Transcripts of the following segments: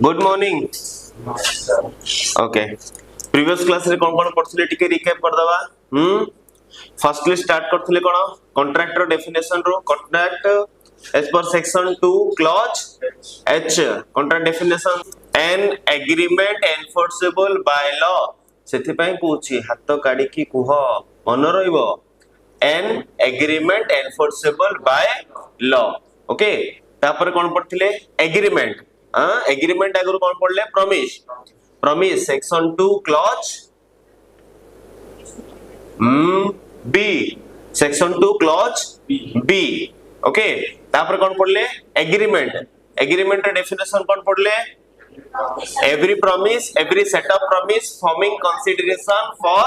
Good morning. Okay, previous class रे कोन कोन पढथले टिके रिकैप कर दवा। फर्स्टली स्टार्ट करथले कोन कॉन्ट्रैक्ट डेफिनेशन रो contract as per section 2 clause H contract definition an agreement enforceable by law सेथि पय पूछि हाथ काडी की कुह मन रहिबो an agreement enforceable by law. Okay, तापर कोन पढथले एग्रीमेंट एग्रीमेंट आगु कोन पढले promise promise section 2 clause B section 2 clause B. Okay, तापर कोन पढले एग्रीमेंट एग्रीमेंट डेफिनेशन कोन पढले every promise every set of promise forming consideration for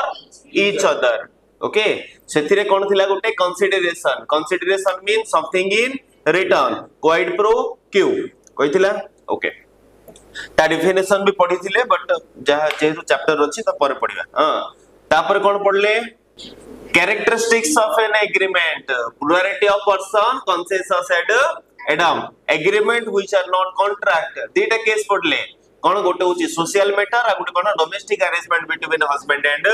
each other। Okay, सेथिरे कोन थिला गोटे consideration consideration means something in return quid pro quo कहिथिला। Okay, ता डेफिनेशन भी पढिथिले बट जहा जेहु चैप्टर अछि त परे पढिबा। तापर कोन पढले characteristics of an agreement plurality of person consensus and ad idem agreement which are not contract दीटा केस पडले कोन गोटे होची सोशल मैटर आ गोटे कोन domestic arrangement between husband and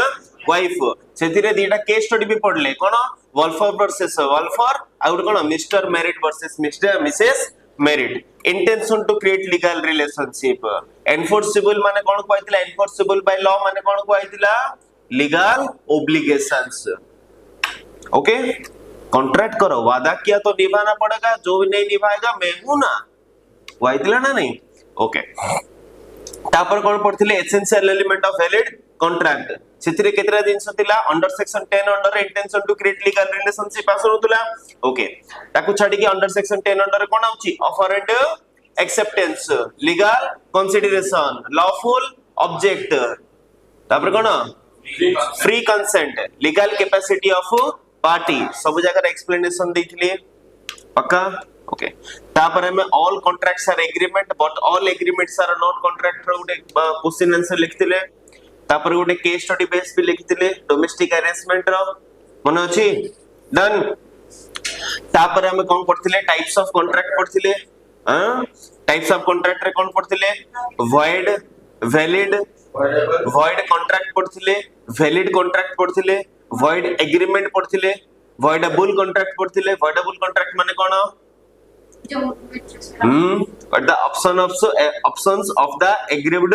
wife सेथिरे दीटा केस स्टडी भी पडले कोन वॉल्फर वर्सेस वॉल्फर आ गोटे कोन Mr Merritt versus Mr Mrs Merritt intention to create legal relationship enforceable माने कोन कहतिला एनफोर्सेबल बाय लॉ माने कोन कहतिला लीगल ऑब्लिगेशंस। ओके, कॉन्ट्रैक्ट करो वादा किया तो निभाना पड़ेगा जो भी नहीं निभाएगा मैं हूं ना वाइदिला ना नहीं। ओके, तापर कोन पढथिले essential element of valid contract सेतिरे केतरा दिनस थिला under section 10 under intention to create legal relationship आसुतुला। ओके, ताकू छाडी के अंडर सेक्शन 10 अंडर कोन आउची offer and acceptance legal consideration lawful object तापर कोन free consent legal capacity of party सब जगह एक्सप्लेनेशन देथिले पक्का। ओके, तापर में all contracts are agreement but all agreements are not contract रो गोटे क्वेश्चन आंसर लिखथिले तापर गोटे केस स्टडी बेस भी लिखथिले डोमेस्टिक अरेंजमेंट रो मन अछि डन। तापर हम कोन पढथिले टाइप्स ऑफ कॉन्ट्रैक्ट पढथिले टाइप्स ऑफ कॉन्ट्रैक्ट रे कोन पढथिले वॉइड वैलिड वॉइड कॉन्ट्रैक्ट पढथिले वैलिड कॉन्ट्रैक्ट पढथिले void agreement पढथिले voidable contract पढथिले voidable contract माने कोन but the options of the aggrieved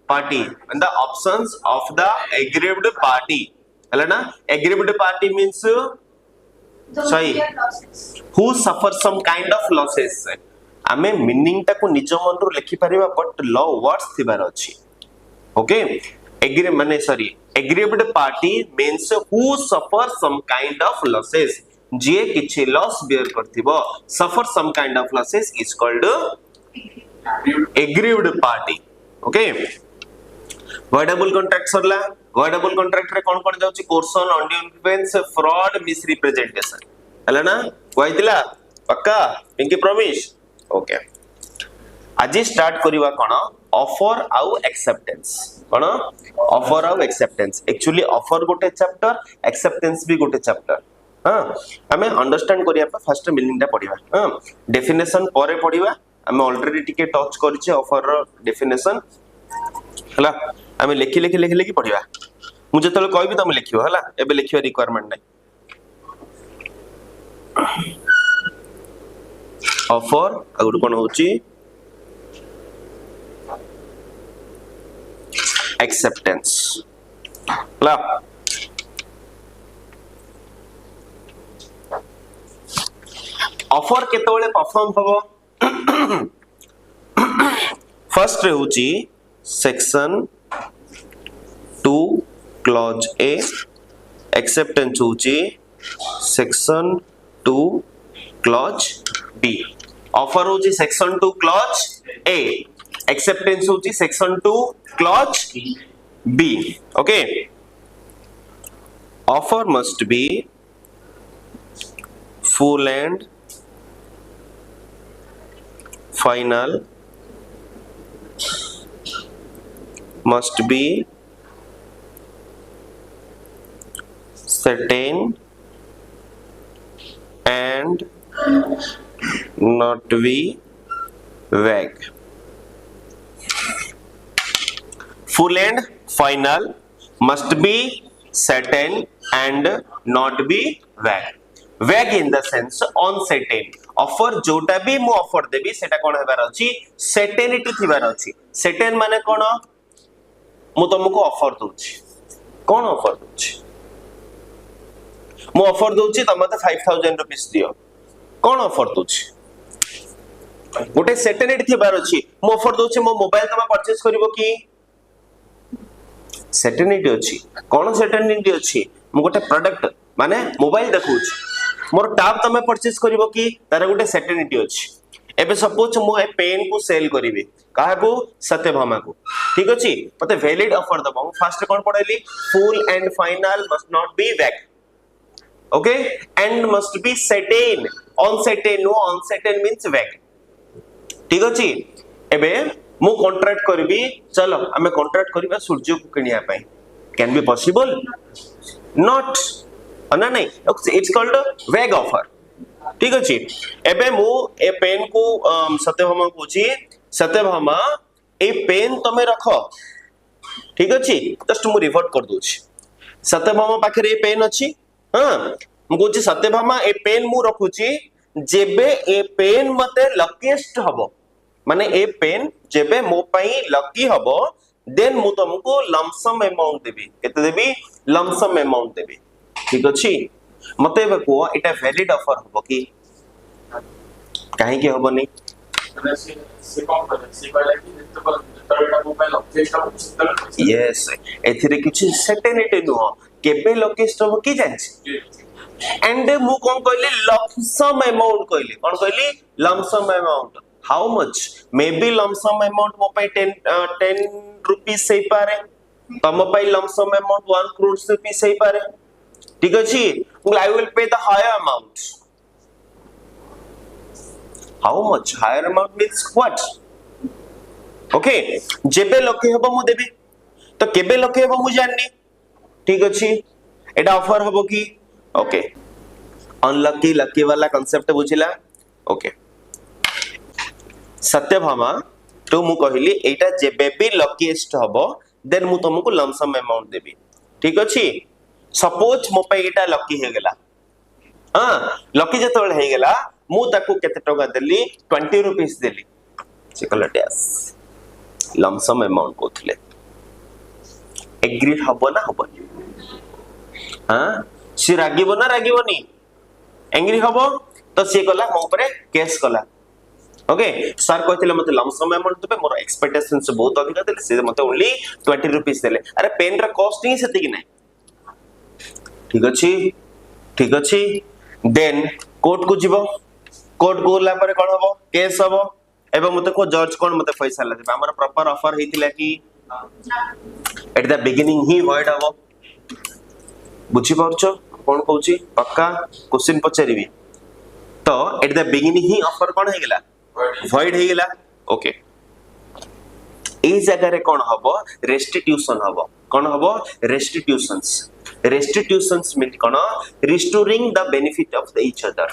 party and the options of the aggrieved party हला ना aggrieved party means sorry who suffers some kind of losses आमे meaning ता को निज मन रो लिखि परिबा बट लॉ वर्ड्स थिबार अछि। Okay, aggrieved party means who suffers some kind of losses जे किछि लॉस बेयर करथिबो suffer some kind of losses is called aggrieved party। Okay, voidable contract सरला voidable contract रे कोन जाउची coercion undue fraud misrepresentation हला ना कहतिला पक्का पिंकी प्रॉमिस। ओके, आज स्टार्ट करिवा कोन ऑफर आउ एक्सेप्टेंस कोन ऑफर आउ एक्सेप्टेंस एक्चुअली ऑफर गोटे चैप्टर एक्सेप्टेंस भी गोटे चैप्टर। हमें अंडरस्टैंड करिया फर्स्ट मीनिंग ता पढिबा डेफिनेशन परे पढिबा हमें ऑलरेडी टिके टच करछे ऑफर रो डेफिनेशन हला हमें लिखि लिखि लिखि लिखि पढिबा मु जतले कहबी तमे लिखियो हला एबे लिखियो रिक्वायरमेंट नै ऑफर आगु कोन होची acceptance ला ऑफर केतोले परफॉर्म हबो फर्स्ट रे होची सेक्शन 2 क्लॉज ए एक्सेप्टेंस होची सेक्शन 2 क्लॉज बी ऑफर होची सेक्शन 2 क्लॉज ए एक्सेप्टेंस होची section 2 clause B। Okay, offer must be full and final, must be certain and not be vague। full and final, must be certain and not be vague. Vague in the sense uncertain. Offer जोटा भी मु offer देबी सेटा कोन हेबार अछि certainty थिबार अछि. certain माने कोन मु तुमको offer दोछि कोन offer दोछि मु ऑफर दोछि त मते 5000 रुपीस दियो कोन ऑफर दोछि गोटे certainty थिबार अछि मु ऑफर दोछि मो मोबाइल तमे परचेज करबो की certainty अछि कोन certainty अछि मु गोटे प्रोडक्ट माने मोबाइल देखौछि मोर टैब तमे परचेज करबो की तार गोटे certainty अछि एबे सपोज मु ए पेन को सेल करिवे काहेबो सत्यभामा को ठीक अछि मते वैलिड ऑफर दबो फर्स्ट कोन पढैली full and final must not be vague okay and must be certain uncertain no uncertain means vague ठीक अछि एबे मु कॉन्ट्रैक्ट करबी चलो हमें कॉन्ट्रैक्ट करबा सूर्य को किनिया पई कैन बी पॉसिबल नॉट ना नहीं इट्स कॉल्ड वैग ऑफर ठीक अछि एबे मु ए पेन को सत्यभामा पूछी सत्यभामा ए पेन तमे रखो ठीक अछि जस्ट मु रिवर्ट कर दोछि सत्यभामा पाखरे ए पेन अछि हां मु कोछि सत्यभामा ए पेन मु रखुछि जेबे ए पेन मते लकीएस्ट हबो माने ए पेन जेबे मो पई लकी हबो देन मु तुमको लमसम अमाउंट देबी केते देबी लमसम अमाउंट देबी ठीक अछि मते बे को एटा वैलिड ऑफर हबो की काहे के हबो नै से कौन करे से कहला कि तोरटा मोबाइल ऑब्जेक्ट हबो यस एथिरे किछि सर्टेनिटी नो केबे लकीएस्ट हबो की जानछि एंड मु कोन कहली लमसम अमाउंट कहली कोन कहली lump sum amount how much may be lump sum amount मो पे 10 रुपीस सही पारे तम पे लमसम अमाउंट 1 करोड़ रुपीस सही पारे ठीक अछि I will pay the higher amount how much higher amount means what okay जेबे लकी हबो मु देबी तो केबे लकी हबो मु जाननी ठीक अछि एटा ऑफर हबो की ओके अनलकी लकी वाला कांसेप्ट बुझिला ओके सत्यभामा तो मु कहली एटा जेबे भी लकीएस्ट हबो देन मु तुमको लमसम अमाउंट देबी ठीक अछि सपोज मो पे एटा लकी हे गेला हां लकी जतोल हे गेला मु ताको केते टका देली 20 रुपीस देली से कहला डैश लमसम अमाउंट कोथले एग्री हबो ना हबो हां सी रागिबो ना रागिबोनी एंग्री हबो तो सी कहला मो ऊपर केस कहला ओके सर कहथिले मते लमसम अमाउंट देबे मोर एक्सपेक्टेशन से बहुत अधिक देले से मते ओनली 20 रुपीस देले अरे पेन रा कॉस्ट ही सेति कि नै ठीक अछि देन कोर्ट को जीवो कोर्ट को ला पर कोन हबो केस हबो एबे मते को जज कोन मते पैसा ला देबे हमर प्रॉपर ऑफर हेतिला कि एट द बिगिनिंग ही वर्ड हबो बुझी परछो कोन कहूची पक्का क्वेश्चन पचारिबी तो एट द बिगिनिंग ही ऑफर कोन हे गेला void हे गेला ओके ए जगह रे कोन हबो रेस्टिट्यूशन हबो कोन हबो रेस्टिट्यूशंस मीन कोन restoring the benefit of the each other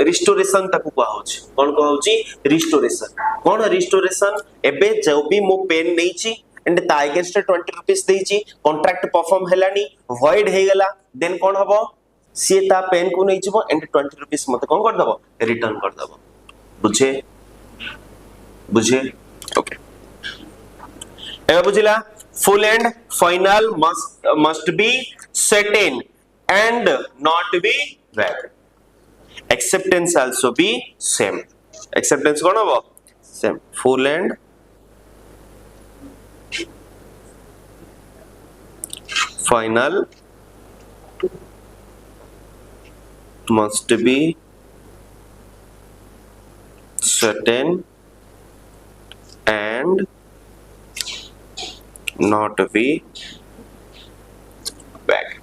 restoration ताकू को होची कोन को होची रिस्टोरेशन कोन रिस्टोरेशन एबे जो भी मो पेन नैची एंड ता अगेंस्ट 20 रुपीस देची कॉन्ट्रैक्ट परफॉर्म हेलानी void हे गेला देन कोन हबो सी ता पेन को नैचबो एंड 20 रुपीस मते कोन कर दबो रिटर्न कर दबो बुझे ओके एबे बुझिला full and final must be certain and not be vague acceptance also be same acceptance कोन हबो same full and final must be certain and not be vague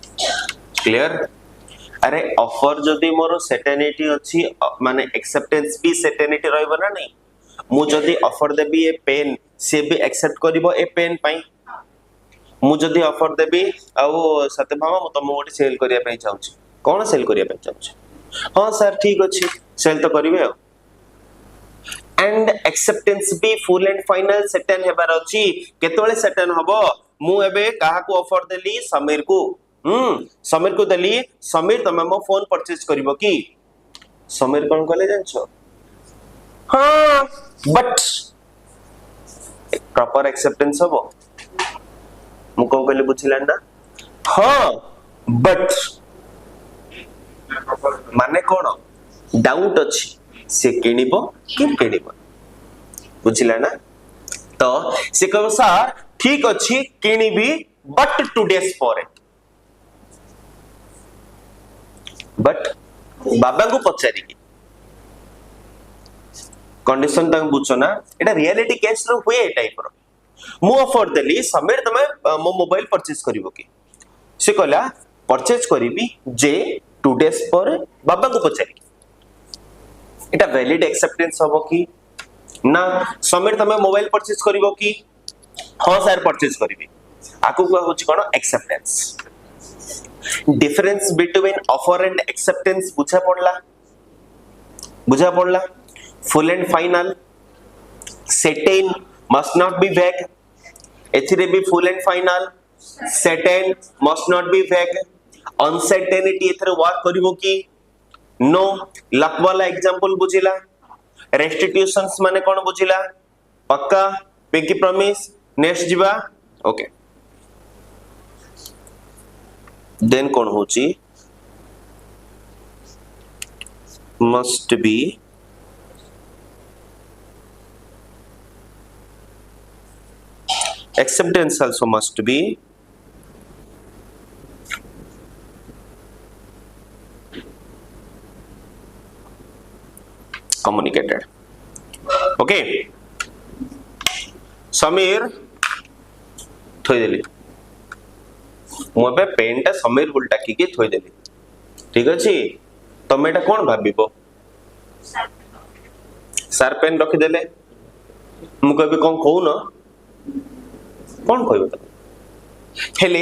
clear अरे ऑफर जदी मोर सर्टेनिटी अछि माने एक्सेप्टेंस भी सर्टेनिटी रहइबो ना नहीं मु जदी ऑफर देबी ए पेन से भी एक्सेप्ट करबो ए पेन पई मु जदी ऑफर देबी आ सत्यभामा मु तम गोटे सेल करिया पई चाहूची कोन सेल करिया पई चाहूची हां सर ठीक अछि सेल तो करिवे एंड एक्सेप्टेंस भी फुल एंड फाइनल सेटन हेबार अछि केतोले सेटन हबो मु एबे काहा को ऑफर देली समीर को समीर को देली समीर तमे मो फोन परचेज करबो की समीर कोन कहले जानछो हां बट प्रॉपर एक्सेप्टेंस हबो मु को कहले बुझिला ना हां बट माने कोन डाउट अछि से किनिबो कि किनिबो बुझिला ना तो से कहबो सर ठीक अछि किनिबी बट 2 डेज परे बट बाबा को पचारि कंडीशन तक बुझो ना एटा रियलिटी केस रो हुए ए टाइप रो मु ऑफर देली समीर तमे मो मोबाइल परचेज करिवो की से कहला परचेज करिवि जे 2 डेज पर बाबा को पचारि एटा वैलिड एक्सेप्टेंस हबो की ना समीर तमे मोबाइल परचेज करिवो की हां सर परचेज करिवि आकु को होची कोन acceptance difference between offer and acceptance बुझा पड़ला full and final certain must not be vague एथिरे भी full and final certain must not be vague uncertainty एथिरे वर्क करिवो की नो लक वाला एग्जांपल बुझिला रेस्टिट्यूशंस माने कोन बुझिला पक्का पिंकी प्रॉमिस नेक्स्ट जीवा ओके देन कोन होची must be acceptance also must be communicated okay Sameer थोई देली मु पे पेन टा समीर उल्टा की थोई देली ठीक अछि तमे एटा कोन भाबिबो सर पेन रखि देले मु कहबे कोन कहू न कोन कहबो त हेले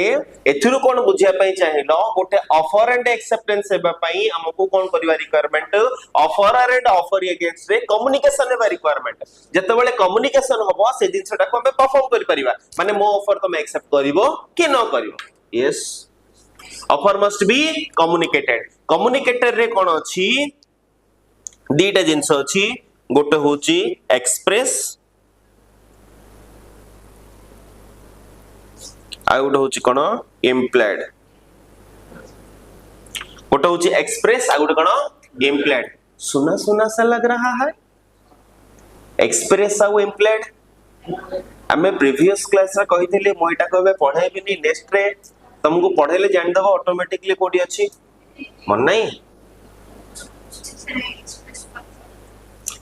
एथिरु कोन बुझिया पई चाहिलो गोटे ऑफर एंड एक्सेप्टेंस हेबा पई हमकु कोन करिवा requirement offer and offer against रे कम्युनिकेशन हेबा रिक्वायरमेंट जते बेले कम्युनिकेशन हबो से जिंसटा को हम परफॉर्म करि परिबा माने मो ऑफर तुम एक्सेप्ट करिवो कि न करिवो yes offer must be communicated रे कोन अछि दीटा जिंस अछि गोटे होची एक्सप्रेस आउट होची कोन इम्प्लाइड गोटे होची एक्सप्रेस आउट कोन इम्प्लाइड सुना सुना सा लग रहा है एक्सप्रेस आउ इम्प्लाइड हमें प्रीवियस क्लास रे कहिथिले मोइटा कहबे पढाइबिनी नेक्स्ट रे तुमको पढाइले जानि दबो ऑटोमेटिकली कोडी अछि मन नहीं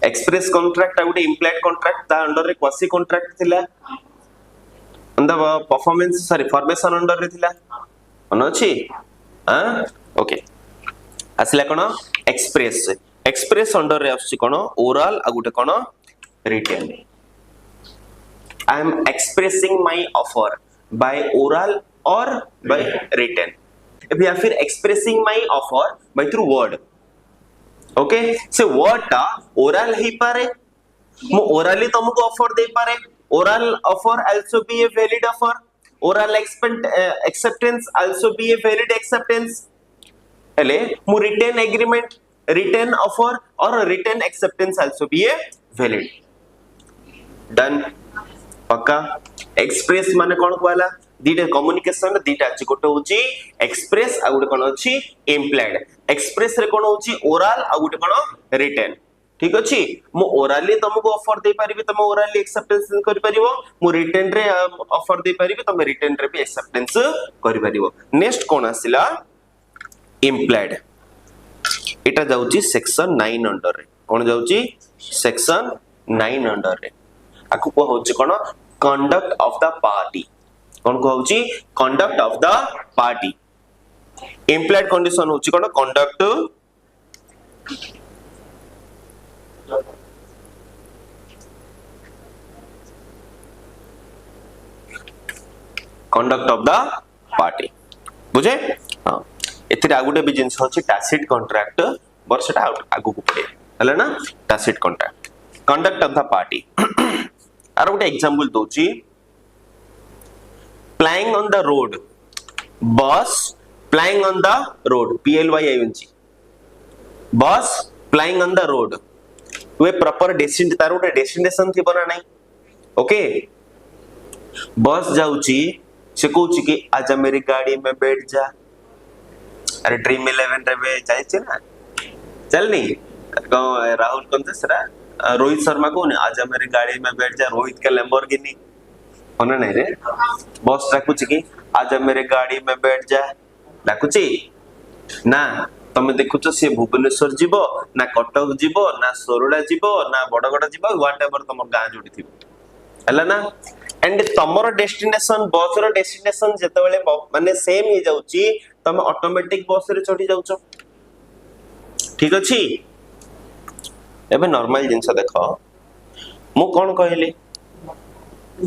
express contract out implied contract ता अंडर रे क्वासी कॉन्ट्रैक्ट थिला अंदा परफॉर्मेंस सॉरी फॉर्मेशन अंडर रे थिला मन अछि हां ओके असला कोन एक्सप्रेस अंडर रे आछि कोन ओरल आ गुटे कोन written I am expressing my offer by oral और बाय रिटन या फिर expressing my offer by through word okay से वर्ड ता ओरल ही पारे मु ओरली तुमको ऑफर दे पारे oral offer also be a valid offer oral acceptance also be a valid acceptance hele mu written agreement written offer or written acceptance also be a valid done पक्का express माने कोन कहला दीटा communication दीटा अछि गोटे होची express आ गोटे कोन अछि implied express रे कोन होची ओरल आ गोटे कोन रिटन ठीक अछि मु ओरली तुमको ऑफर दे परिबी तुम ओरली एक्सेप्टेंस करि परिबो मु रिटन रे ऑफर दे परिबी तुम रिटन रे भी एक्सेप्टेंस करि परिबो नेक्स्ट कोन आसिला इम्प्लाइड एटा जाउची सेक्शन 9 अंडर रे कोन जाउची सेक्शन 9 अंडर रे आकु को होची कोन कंडक्ट ऑफ द पार्टी कोन को होची conduct of the party implied condition होची कोन conduct conduct of the party बुझे हां एथिरे आगुटे भी जिंस होची टैसिट कॉन्ट्रैक्ट बट सेटा आगु को पड़े हला ना tacit contract conduct of the party. आर गोटे एग्जांपल दोची plying on the road, bus plying on the road, PLYING, bus plying on the road, way proper destination तार गोटे डेस्टिनेशन थी बना नहीं. ओके बस जाऊची से कहूची कि आजा मेरी गाड़ी में बैठ जा. अरे ड्रीम 11 रे जाइछे ना चलनी राहुल कौन से सरा रोहित शर्मा को ने आजा मेरी गाड़ी में बैठ जा. रोहित का लैम्बोर्गिनी होना नहीं रे. बॉस डाकुची कि आजा मेरे गाड़ी में बैठ जा डाकुची ना. तमे देखुछ से भुवनेश्वर जीव ना कटक जीव ना सोरडा जीव ना बड़गड़ जीव व्हाटएवर तमर गां जोडी थी हला ना. एंड तमर डेस्टिनेशन बस रो डेस्टिनेशन जते बेले माने सेम ही जाउची तमे ऑटोमेटिक बस रे चढ़ी जाउछ. ठीक अछि. एबे नॉर्मल जिंस देखो मु कोन कहली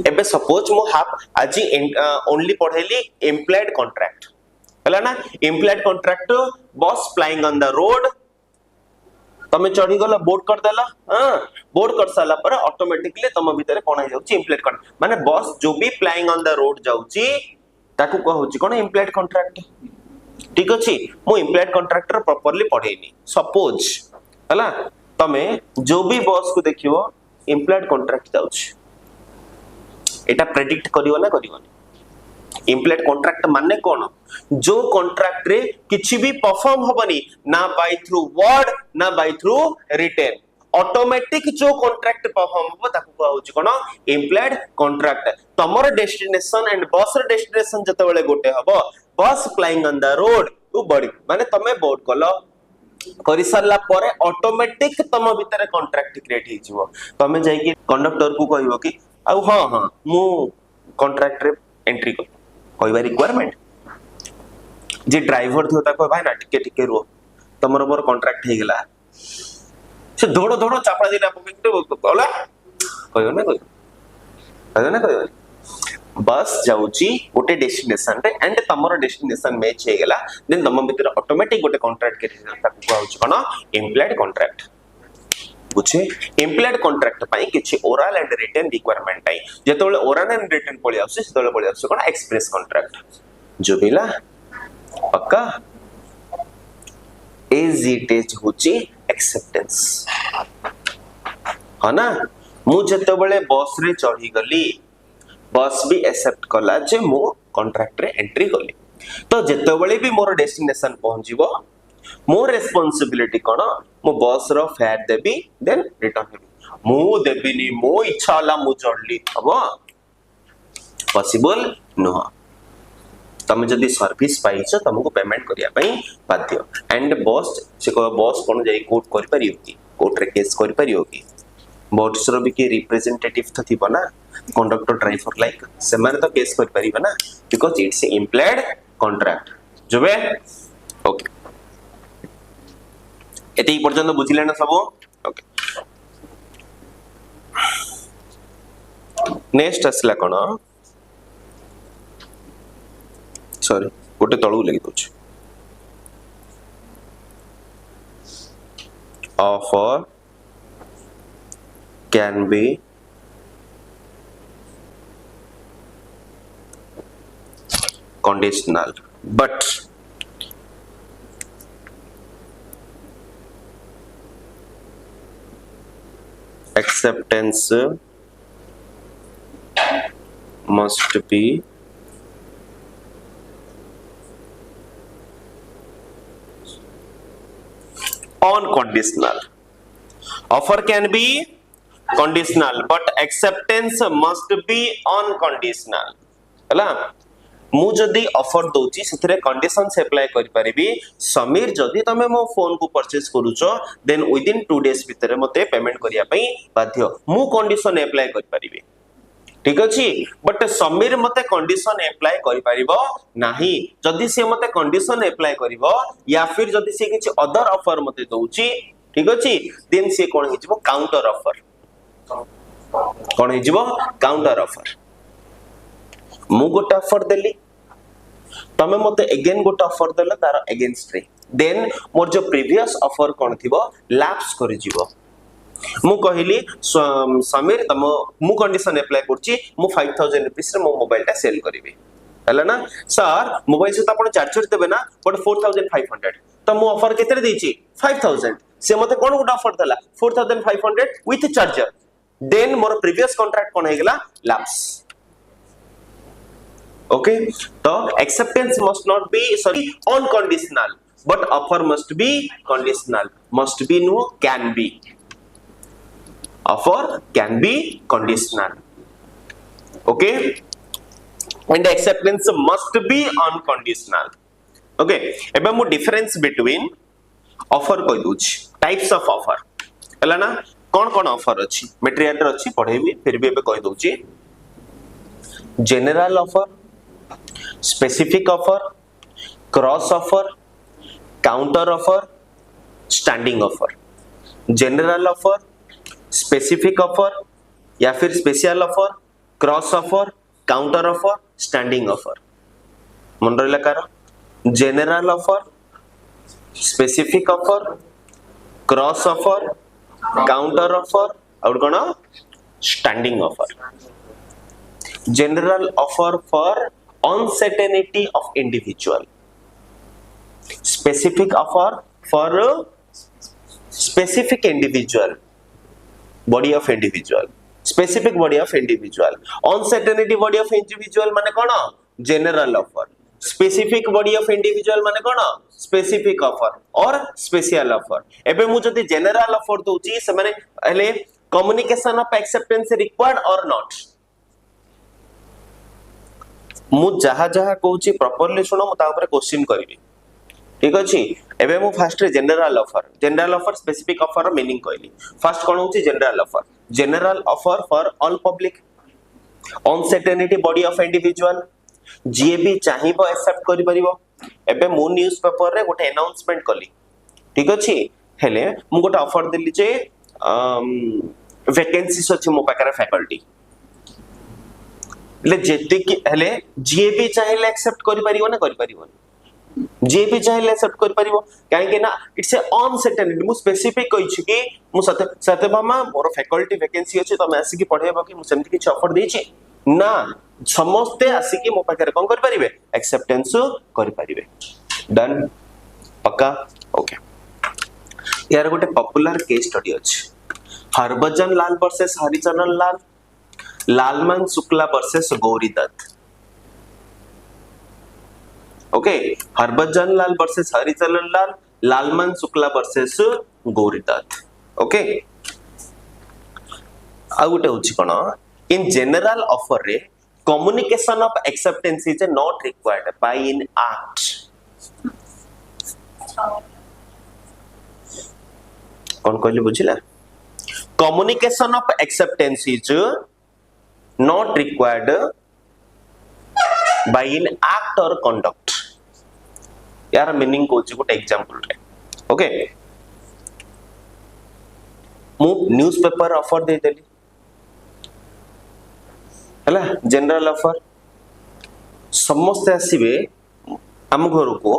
एबे सपोज मु हाफ आज ओनली पढेली एम्प्लॉयड कॉन्ट्रैक्ट हला ना. एम्प्लॉयड कॉन्ट्रैक्ट बस फ्लाइंग ऑन द रोड तमे चढ़ी गला बोर्ड कर देला. हां बोर्ड कर साला पर ऑटोमेटिकली तम भीतर कोन हो जाउची एम्प्लॉयड कॉन्ट्रैक्ट माने बस जो भी फ्लाइंग ऑन द रोड जाउची ताकू कहउची कोन एम्प्लॉयड कॉन्ट्रैक्ट. ठीक अछि. मु एम्प्लॉयड कॉन्ट्रैक्टर प्रॉपर्ली पढेनी सपोज हला तमे जो भी बस को देखियो एम्प्लॉयड कॉन्ट्रैक्ट जाउची एटा प्रेडिक्ट करियो ना करियोनी. एम्प्लॉयड कॉन्ट्रैक्ट माने कोन जो कॉन्ट्रैक्ट रे किछि भी परफॉर्म होबनी ना बाय थ्रू वर्ड ना बाय थ्रू रिटन. ऑटोमेटिक जो कॉन्ट्रैक्ट परफॉर्म हो ताकू कहउची कोन एम्प्लॉयड कॉन्ट्रैक्ट. तमर डेस्टिनेशन एंड बस रे डेस्टिनेशन जते बेले गोटे हबो बस फ्लाइंग ऑन द रोड उ बडी माने तमे बोर्ड कलो करि सरला परे ऑटोमेटिक तम भीतर कॉन्ट्रैक्ट क्रिएट हि जिवो. तमे जाई कि कंडक्टर को कहिवो कि आ हां हां मु कॉन्ट्रैक्ट रे एंट्री कर कहबा रिक्वायरमेंट जे ड्राइवर थियो ताको भाई ना टिके टिके रो तमरो मोर कॉन्ट्रैक्ट हे गेला से धोड़ो धोड़ो चापड़ा दिना पके बोला कहयो ना कहयो बस जाउची गोटे डेस्टिनेशन रे एंड तमरो डेस्टिनेशन मैच हे गेला देन तम भीतर ऑटोमेटिक गोटे कॉन्ट्रैक्ट के ताको कहउची कोन एम्प्लॉयड कॉन्ट्रैक्ट. बुझे एम्प्लॉयड कॉन्ट्रैक्ट पाई किछि ओरल एंड रिटन रिक्वायरमेंट आई जेतोले ओरल एंड रिटन पळि आउसे सेतोले पळि आउसे कोन एक्सप्रेस कॉन्ट्रैक्ट. जो बिला पक्का एज इट इज होची एक्सेप्टेंस है ना. मु जते बेले बस रे चढ़ी गली बस भी एक्सेप्ट कला जे मु कॉन्ट्रैक्ट रे एंट्री गली. तो जते बेले भी मोर डेस्टिनेशन पहुंचीबो मोर रेस्पोंसिबिलिटी कोन मु बस रो फेयर देबी देन रिटर्न हेबी. मु देबिनी मो इच्छा ला मु चढ़ली हबो पॉसिबल नो. तमे जदी सर्विस पाइछ तुमको पेमेंट करिया पई बाध्य. एंड बस से को बस कोन जाई कोर्ट करि परियो कि कोर्ट रे केस करि परियो कि बस रो भी के रिप्रेजेंटेटिव त थिबो ना कंडक्टर ड्राइवर लाइक से माने तो केस करि परिबो ना बिकॉज़ इट्स एम्प्लॉयड कॉन्ट्रैक्ट. जोबे ओके एते पर्यंत बुझिले ना सब. ओके नेक्स्ट असला कोन सॉरी गोटे तळू लगी दोछ offer can be conditional but acceptance must be unconditional. Offer can be conditional but acceptance must be unconditional. हला मु जदी ऑफर दोची सेथरे कंडीशंस अप्लाई करि परिबी. समीर जदी तमे मो फोन को परचेज करूचो देन विद इन 2 डेज भितरे मते पेमेंट करिया पई बाध्य. मु कंडीशन अप्लाई करि परिबी ठीक अछि बट समीर मते कंडीशन अप्लाई करि परिबो नाही. जदी से मते कंडीशन अप्लाई करिवो या फिर जदी से किछ अदर ऑफर मते दोची ठीक अछि देन से कोन हिजबो काउंटर ऑफर. कोन हिजबो काउंटर ऑफर. मु गोटे ऑफर देली तमे मते अगेन गोटे ऑफर देला तार अगेंस्ट रे देन मोर जो प्रीवियस ऑफर कोन थिबो लैप्स करि जिवो. मु कहली समीर तम मु कंडीशन अप्लाई करछि मु 5000 रुपीस रे मो मोबाइल टा सेल करबी हला ना सर मोबाइल से आपण चार्जर देबे ना बट 4500 तो मु ऑफर केते देछि 5000 से मते कोन गुड ऑफर देला 4500 विथ चार्जर देन मोर प्रीवियस कॉन्ट्रैक्ट कोन हेगला लैप्स ओके तो acceptance must not be sorry unconditional but offer must be conditional must be no can be offer can be conditional okay and acceptance must be unconditional okay एबे मु difference between offer कहि दूची types of offer हला ना कोन कोन offer अछि material रे अछि पढेबी फिर भी एबे कहि दूची general offer specific offer cross offer counter offer standing offer general offer specific offer या फिर special offer cross offer counter offer standing offer मन रहिला कार general offer specific offer cross offer counter offer और कोन standing offer general offer for uncertainty of individual specific offer for a specific individual body of individual specific body of individual uncertainty body of individual माने कोन general offer specific body of individual माने कोन specific offer और special offer एबे मु जति general offer दोची से माने हले communication of acceptance required or not मु जहा जहा कहूची प्रॉपर्ली सुनो मु ता ऊपर क्वेश्चन करबी ठीक अछि एबे मु first general offer specific offer meaning कहली फर्स्ट कोन होची general offer for all public uncertainty body of individual जे भी चाहिबो एक्सेप्ट करि परिबो एबे मु न्यूज़ पेपर रे गोटे अनाउंसमेंट कली ठीक अछि हेले मु गोटे ऑफर देली जे वैकेंसीज अछि मो पाकर फैकल्टी ले जेते कि हेले जे भी चाहिले एक्सेप्ट करि परिबो ना करि परिबो जे भी चाहिए एक्सेप्ट कर परिबो काहे के ना इट्स ए अनसर्टेनिटी मु स्पेसिफिक कहि छि कि मु सत्यभामा मोर फैकल्टी वैकेंसी अछि तो मैं आसी कि पढेबो कि मु सेमति कि ऑफर देछि ना समस्ते आसी कि मो पाखरे कोन कर परिबे एक्सेप्टेंस कर परिबे डन पक्का ओके यार गोटे पॉपुलर केस स्टडी अछि Harbhajan Lal versus Haricharan Lal Lalman Shukla versus Gauri Dutt okay Harbhajan Lal versus Haricharan Lal Lalman Shukla versus Gauri Dutt okay आ गुटे होची कोन इन जनरल ऑफर रे communication of acceptance is not required by in act कोन कहले बुझिला communication of acceptance is not required by in act और कंडक्ट यार मीनिंग कोची गोटे एग्जांपल रे ओके मु न्यूज़ पेपर ऑफर दे देली हला जनरल ऑफर समस्त आसीबे हम घर को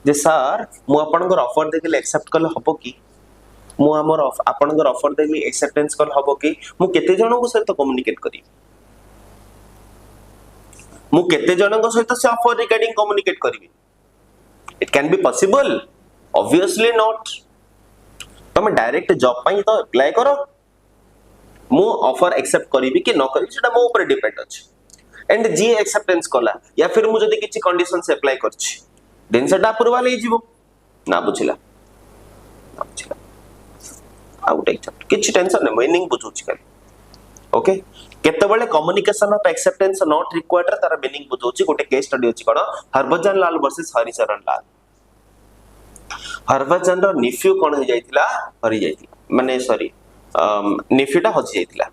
जे सर मु आपनकर ऑफर देखले एक्सेप्ट कल हबो की मु हमर आपनकर ऑफर देखले एक्सेप्टेंस कल हबो की मु केते जणो को सहित कम्युनिकेट करी मु केते जणो को सहित से ऑफर रिगार्डिंग कम्युनिकेट करी it can be possible obviously not तुम डायरेक्ट जॉब पाई तो अप्लाई करो मु ऑफर एक्सेप्ट करिवि कि न करिवि सेटा मो ऊपर डिपेंड अछि एंड जी एक्सेप्टेंस कला या फिर मु जदी किछि कंडीशन से अप्लाई करछि देन सेटा अप्रूवल हे जिवो ना बुझिला आउट एक्सेप्ट किछि टेंशन नै मीनिंग बुझुछि खाली ओके केतेबेले communication of acceptance not required तार मीनिंग बुझुछि गोटे केस स्टडी अछि कोन हरभजन लाल वर्सेस हरिचरण लाल हरभजन रो निफ्यू कोन हो जाइतिला हरि जाइति माने सॉरी निफ्यूटा हजि जाइतिला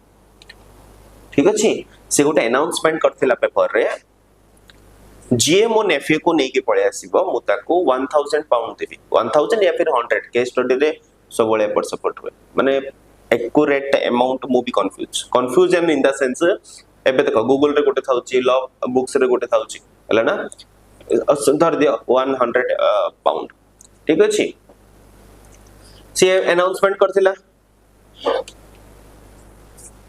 ठीक अछि से गोटे अनाउंसमेंट करथिला पेपर रे जे मो नेफ्यू को नै के पळे आसीबो मु ताको 1000 पाउंड देबी 1000 या फिर 100 केस स्टडी रे सबले एपट सपोर्ट हुए माने एक्यूरेट अमाउंट मु भी कंफ्यूजन इन द सेंस एबे देखो गूगल रे गोटे थाउची लॉ बुक्स रे गोटे थाउची हला ना धर दियो 100 पाउंड ठीक अछि से अनाउंसमेंट करथिला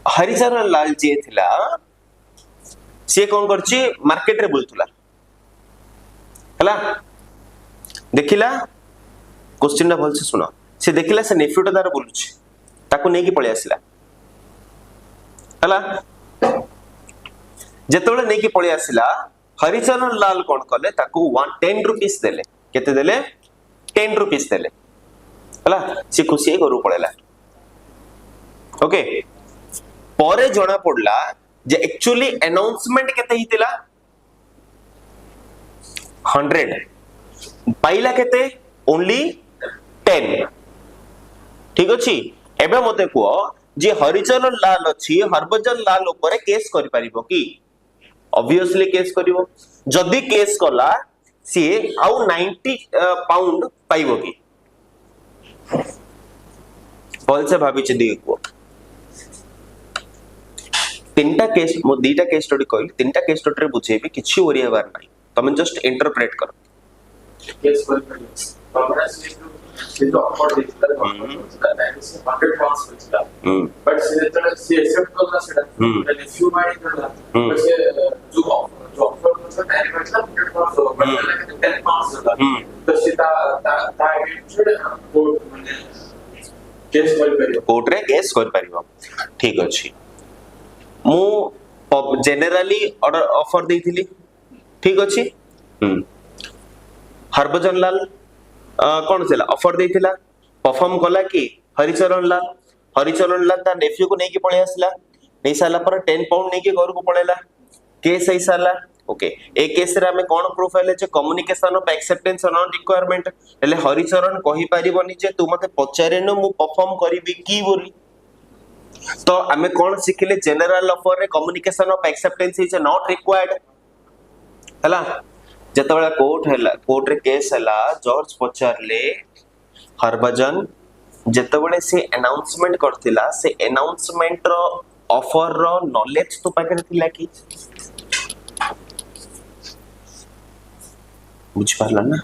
हरिचरण लाल जी थिला सी कौन करछि मार्केट रे बुलथुला हला देखिला क्वेश्चन ना भल से सुनो से देखिला से नेफ्यूटा दार बुलुछि ताको नै कि पळे आसिला हला जेतोले नै कि पळे आसिला हरिचरण लाल कौन कले ताको 10 रुपीस देले केते देले 10 रुपीस देले हला से खुशी घरु पळेला ओके परे जणा पडला जे एक्चुअली अनाउंसमेंट केते हितिला 100 पाइला केते ओनली 10 ठीक अछि एबे मते को जे हरिचरण लाल अछि हरभजन लाल ऊपर केस करि परिबो की ऑब्वियसली केस करिवो जदी केस कला सी आउ 90 पाउंड पाइबो की बोल से भाभी छि देखो तीनटा केस मो दीटा केस स्टडी कहली तीनटा केस स्टडी रे बुझेबी किछि ओरिया बार नै तमे जस्ट इंटरप्रेट करो केस कर हमरा से तो अफोर्ड दिखला 100 पाउंड्स दिखला बट से एक्सेप्ट करला सेटा मैंने फ्यू माइंड करला बट से जो ऑफर मतलब डायरेक्ट 100 पाउंड्स बट 10 पाउंड्स होता तो सीता टारगेट कोर्ट माने केस कर परियो कोर्ट रे केस कर परियो ठीक अछि मु जनरली ऑर्डर ऑफर देथिली ठीक अछि हरभजन लाल कौन थिला ऑफर देथिला परफॉर्म कला कि हरिचरण लाल ता नेफ्यू को नै कि पळे आसला नै साला पर 10 पाउंड नै कि घर को पळेला केस है साला ओके ए केस रे हमें कोन प्रूफ हैले जे communication of acceptance non requirement ले हरिचरण कहि परिबोनी जे तू मते पचारे न मु परफॉर्म करबी की बोली तो हमें कौन सिखिले जनरल ऑफर रे communication of acceptance is not required हला जतबेला कोर्ट रे केस हला जॉर्ज पचारले हरभजन जतबेले से अनाउंसमेंट करथिला से अनाउंसमेंट रो ऑफर रो नॉलेज तो पाके थिला की बुझ पारला ना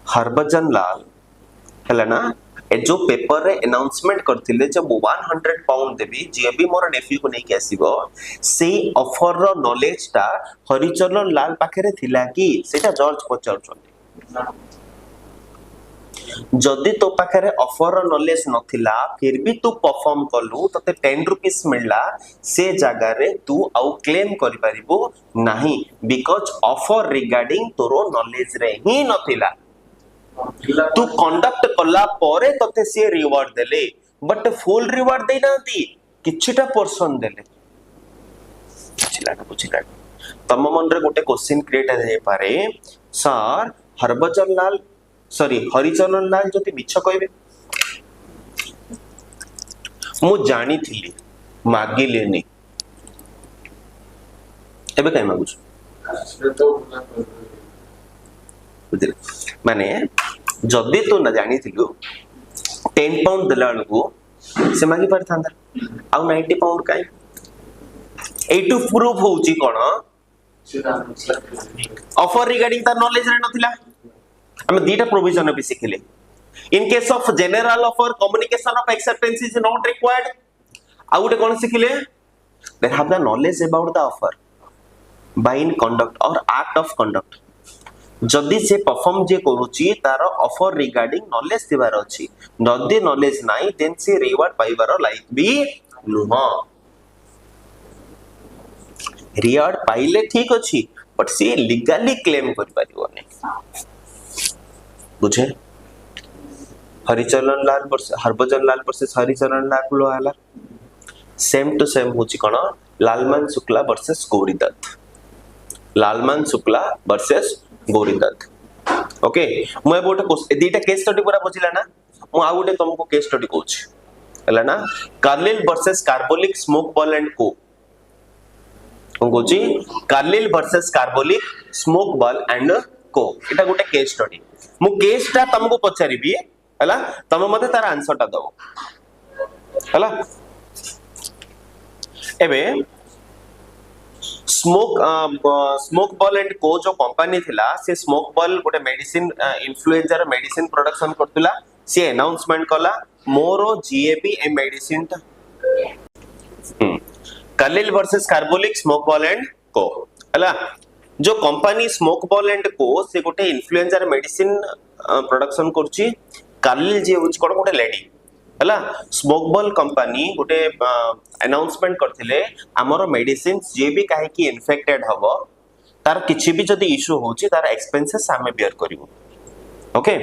हरभजन लाल हला ना ए जो पेपर रे अनाउंसमेंट करथिले जब 100 पाउंड देबी जे भी मोर नेफ्यू को नै के आसीबो सेही ऑफर रो नॉलेज ता हरिचरण लाल पाखे रे थिला कि सेटा जॉर्ज पचारछन जदी तो पाखे रे ऑफर रो नॉलेज नथिला फिर भी तू परफॉर्म करलु तते 10 रुपीस मिलला से जगह रे तू आउ क्लेम करि परिबो नाही बिकॉज़ ऑफर रिगार्डिंग तोरो नॉलेज रे ही नथिला तू कंडक्ट कला परे तते से रिवार्ड देले बट फुल रिवार्ड दे नांती किछटा पर्सन देले बुझिला तम मन रे गोटे क्वेश्चन क्रिएट हे पारे सर हरिचरण लाल जति मिछ कहबे मु जानी थिली मागिलेनी एबे काई मागुछ बुझिल माने जदी तो न जानी थिलु 10 पाउंड देला को से मागी पर थांदा आ 90 पाउंड काई एटू प्रूफ होउची कोन ऑफर रिगार्डिंग ता नॉलेज रे नथिला हम दीटा प्रोविजन भी सिखले in case of general offer communication of acceptance is not required आ गुटे कोन सिखले they have the knowledge about the offer by in conduct और एक्ट ऑफ कंडक्ट जदी से परफॉर्म जे करूची तार ऑफर रिगार्डिंग नॉलेज दिबार अछि नदी नॉलेज नाही देन से रिवार्ड पाइबार लाइक भी नुह रिवार्ड पाइले ठीक अछि बट से लीगली क्लेम कर परिबो नै बुझे हरिचरण लाल वर्सेस हरभजन लाल वर्सेस हरिचरण लाल लो आला सेम टू सेम होची कोन Lalman Shukla versus Gauridatt Lalman Shukla versus Gauridatt okay मैं गोटे दीटा केस स्टडी पूरा बुझिला ना मु आ गोटे तुमको केस स्टडी कहूछ हला ना Carlill versus Carbolic Smoke Ball and Co कहूची Carlill versus Carbolic Smoke Ball and Co एटा गोटे केस स्टडी मु केसटा तुमको पचारिबी हला तम मते तार आंसरटा दबो हला एबे स्मोक बॉल एंड को जो कंपनी थिला से स्मोक बॉल गोटे मेडिसिन इन्फ्लुएंजा रो मेडिसिन प्रोडक्शन करथिला से अनाउंसमेंट कला मोरो GAB a medicine Carlill versus Carbolic Smoke Ball and को हला जो कंपनी स्मोक बॉल एंड को से गोटे इन्फ्लुएंजा मेडिसिन प्रोडक्शन करछि कार्लिल जे होच कोन गोटे लेडी हला स्मोक बॉल कंपनी गोटे अनाउंसमेंट करथिले हमर मेडिसिन जे भी काहे की इन्फेक्टेड हबो तार किछि भी जदी इशू होछि तार एक्सपेंसेस हमें बेयर करिवो ओके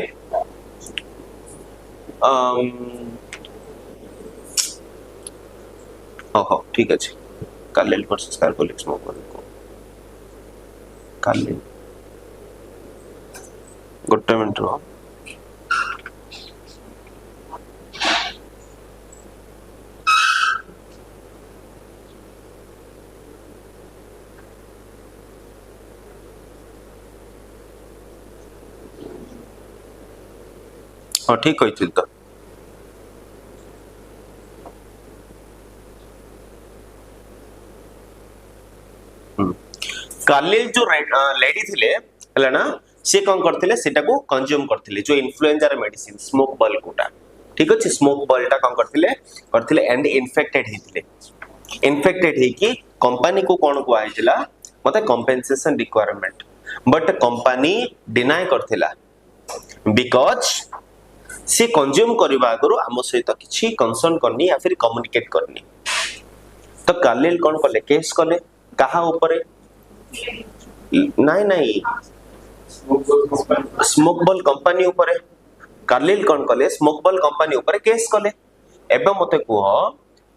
ओहो ठीक अछि Carlill versus Carbolic Smoke ball को कार्लिल गोटे मिनट रो हाँ ठीक कही तो कार्लिल जो लेडी थिले हला ना से कौन करथिले सेटा को कंज्यूम करथिले जो इन्फ्लुएंजा रे मेडिसिन स्मोक बॉल कोटा ठीक अछि स्मोक बॉल टा कौन करथिले एंड इन्फेक्टेड हे कि कंपनी को कौन को आइला मते compensation requirement but company deny करथिला बिकॉज़ से कंज्यूम करबा आगरो हम सहित किछि कंसर्न करनी या फिर कम्युनिकेट करनी तो कार्लिल कौन कले केस कले कहा ऊपर नहीं स्मोक बॉल कंपनी ऊपर कार्लिल कौन कले स्मोक बॉल कंपनी ऊपर केस कले एबे मते कुह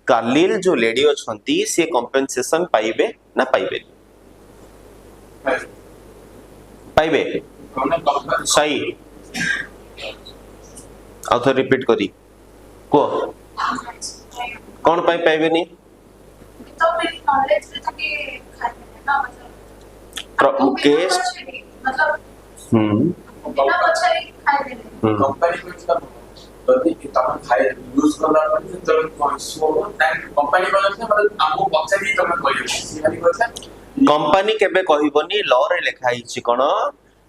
कार्लिल जो लेडी अछंती से कंपेंसेशन पाइबे ना पाइबे सही आउथर रिपीट करी को कौन पाई पाइबे नहीं तो मेरी नॉलेज से तो कि खाने ना मतलब केस मतलब बिना अच्छा खाए देने कंपनी को इसका जल्दी कि तम खाए यूज करला पर तो स्मोक कंपनी वाला से मतलब हमको बक्सा भी तम कहियो सिहानी बच्चा कंपनी केबे कहिबोनी लॉ रे लिखा हिची कोन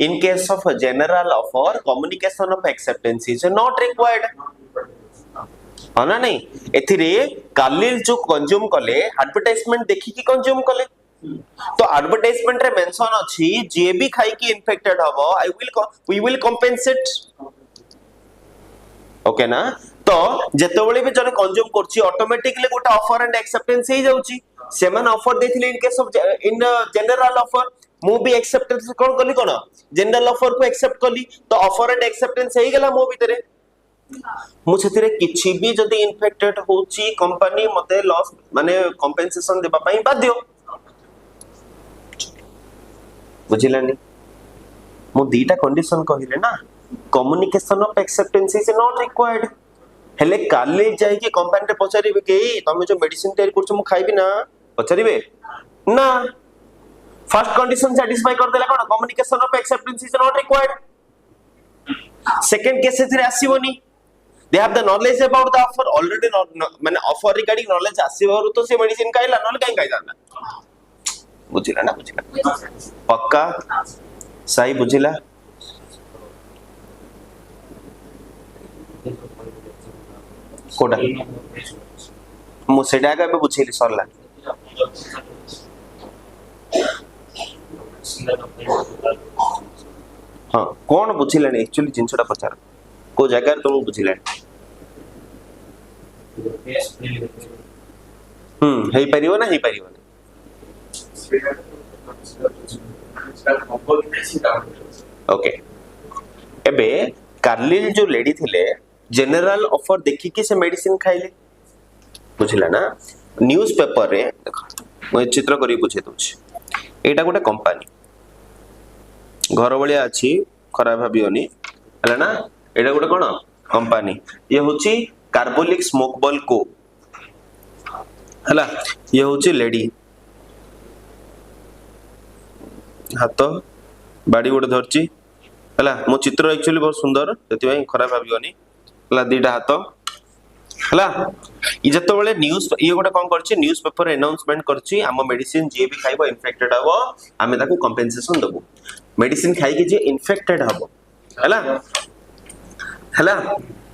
in case of general offer communication of acceptance is not required हना नहीं एथिरे कार्लिल जो कंज्यूम कले एडवर्टाइजमेंट देखि कि कंज्यूम कले तो एडवर्टाइजमेंट रे मेंशन अछि जे भी खाई कि इन्फेक्टेड हबो वी विल कंपेंसेट ओके ना तो जेतेबेले भी जने कंज्यूम करछि ऑटोमेटिकली गोटा ऑफर एंड एक्सेप्टेंस हे जाउछि सेमन ऑफर देथिले in case of in general offer मु भी एक्सेप्टेंस कोन कली कोन जनरल ऑफर को एक्सेप्ट कली तो ऑफर एंड एक्सेप्टेंस हे गेला मो भीतरे मु सेतिरे किछि भी जदी इन्फेक्टेड होछि कंपनी मते लॉस माने कंपेंसेशन देबा पई बाध्य बुझिलानी मु दीटा कंडीशन कहिले ना communication of acceptance is not required हेले काले जाई के कंपनी रे पचारिबे के तमे जो मेडिसिन तयार करछ मु खाइबी ना पचारिबे ना फर्स्ट कंडीशन सैटिस्फाई कर देला कोन communication of acceptance is not required second case रे आसीबोनी they have the knowledge about the offer already माने ऑफर रिगार्डिंग नॉलेज आसीबारु तो से मेडिसिन खाइला नल काई खाइला बुझिला ना बुझिला पक्का सही बुझिला कोडा मु सेडा का बुझेली सरला हाँ कौन बुझिलानी एक्चुअली जिनसटा पचार को जगह तुम बुझिलानी हे परियो ना हे परियो ना ओके एबे कार्लिल जो लेडी थिले जनरल ऑफर देखि कि से मेडिसिन खाइले बुझिला ना न्यूज़ पेपर रे देखो मैं चित्र करी बुझे दोछि एटा गोटे कंपनी घर बलिया अछि खराब भाबियोनी हला ना एटा गोटे कोन कंपनी ये होछि कार्बोलिक स्मोक बॉल को हला ये होछि लेडी हाथ बाड़ी गोटे धरछि हला मो चित्र एक्चुअली बहुत सुंदर सेति भाई खराब भाबियोनी हला दीटा हाथ हला ई जतो बेले न्यूज़ ये गोटे कोन करछि न्यूज़ पेपर अनाउंसमेंट करछि हम मेडिसिन जे भी खाइबो इन्फेक्टेड हबो हमें ताको कंपेंसेशन देबो मेडिसिन खाइ के जे इन्फेक्टेड हबो हला हला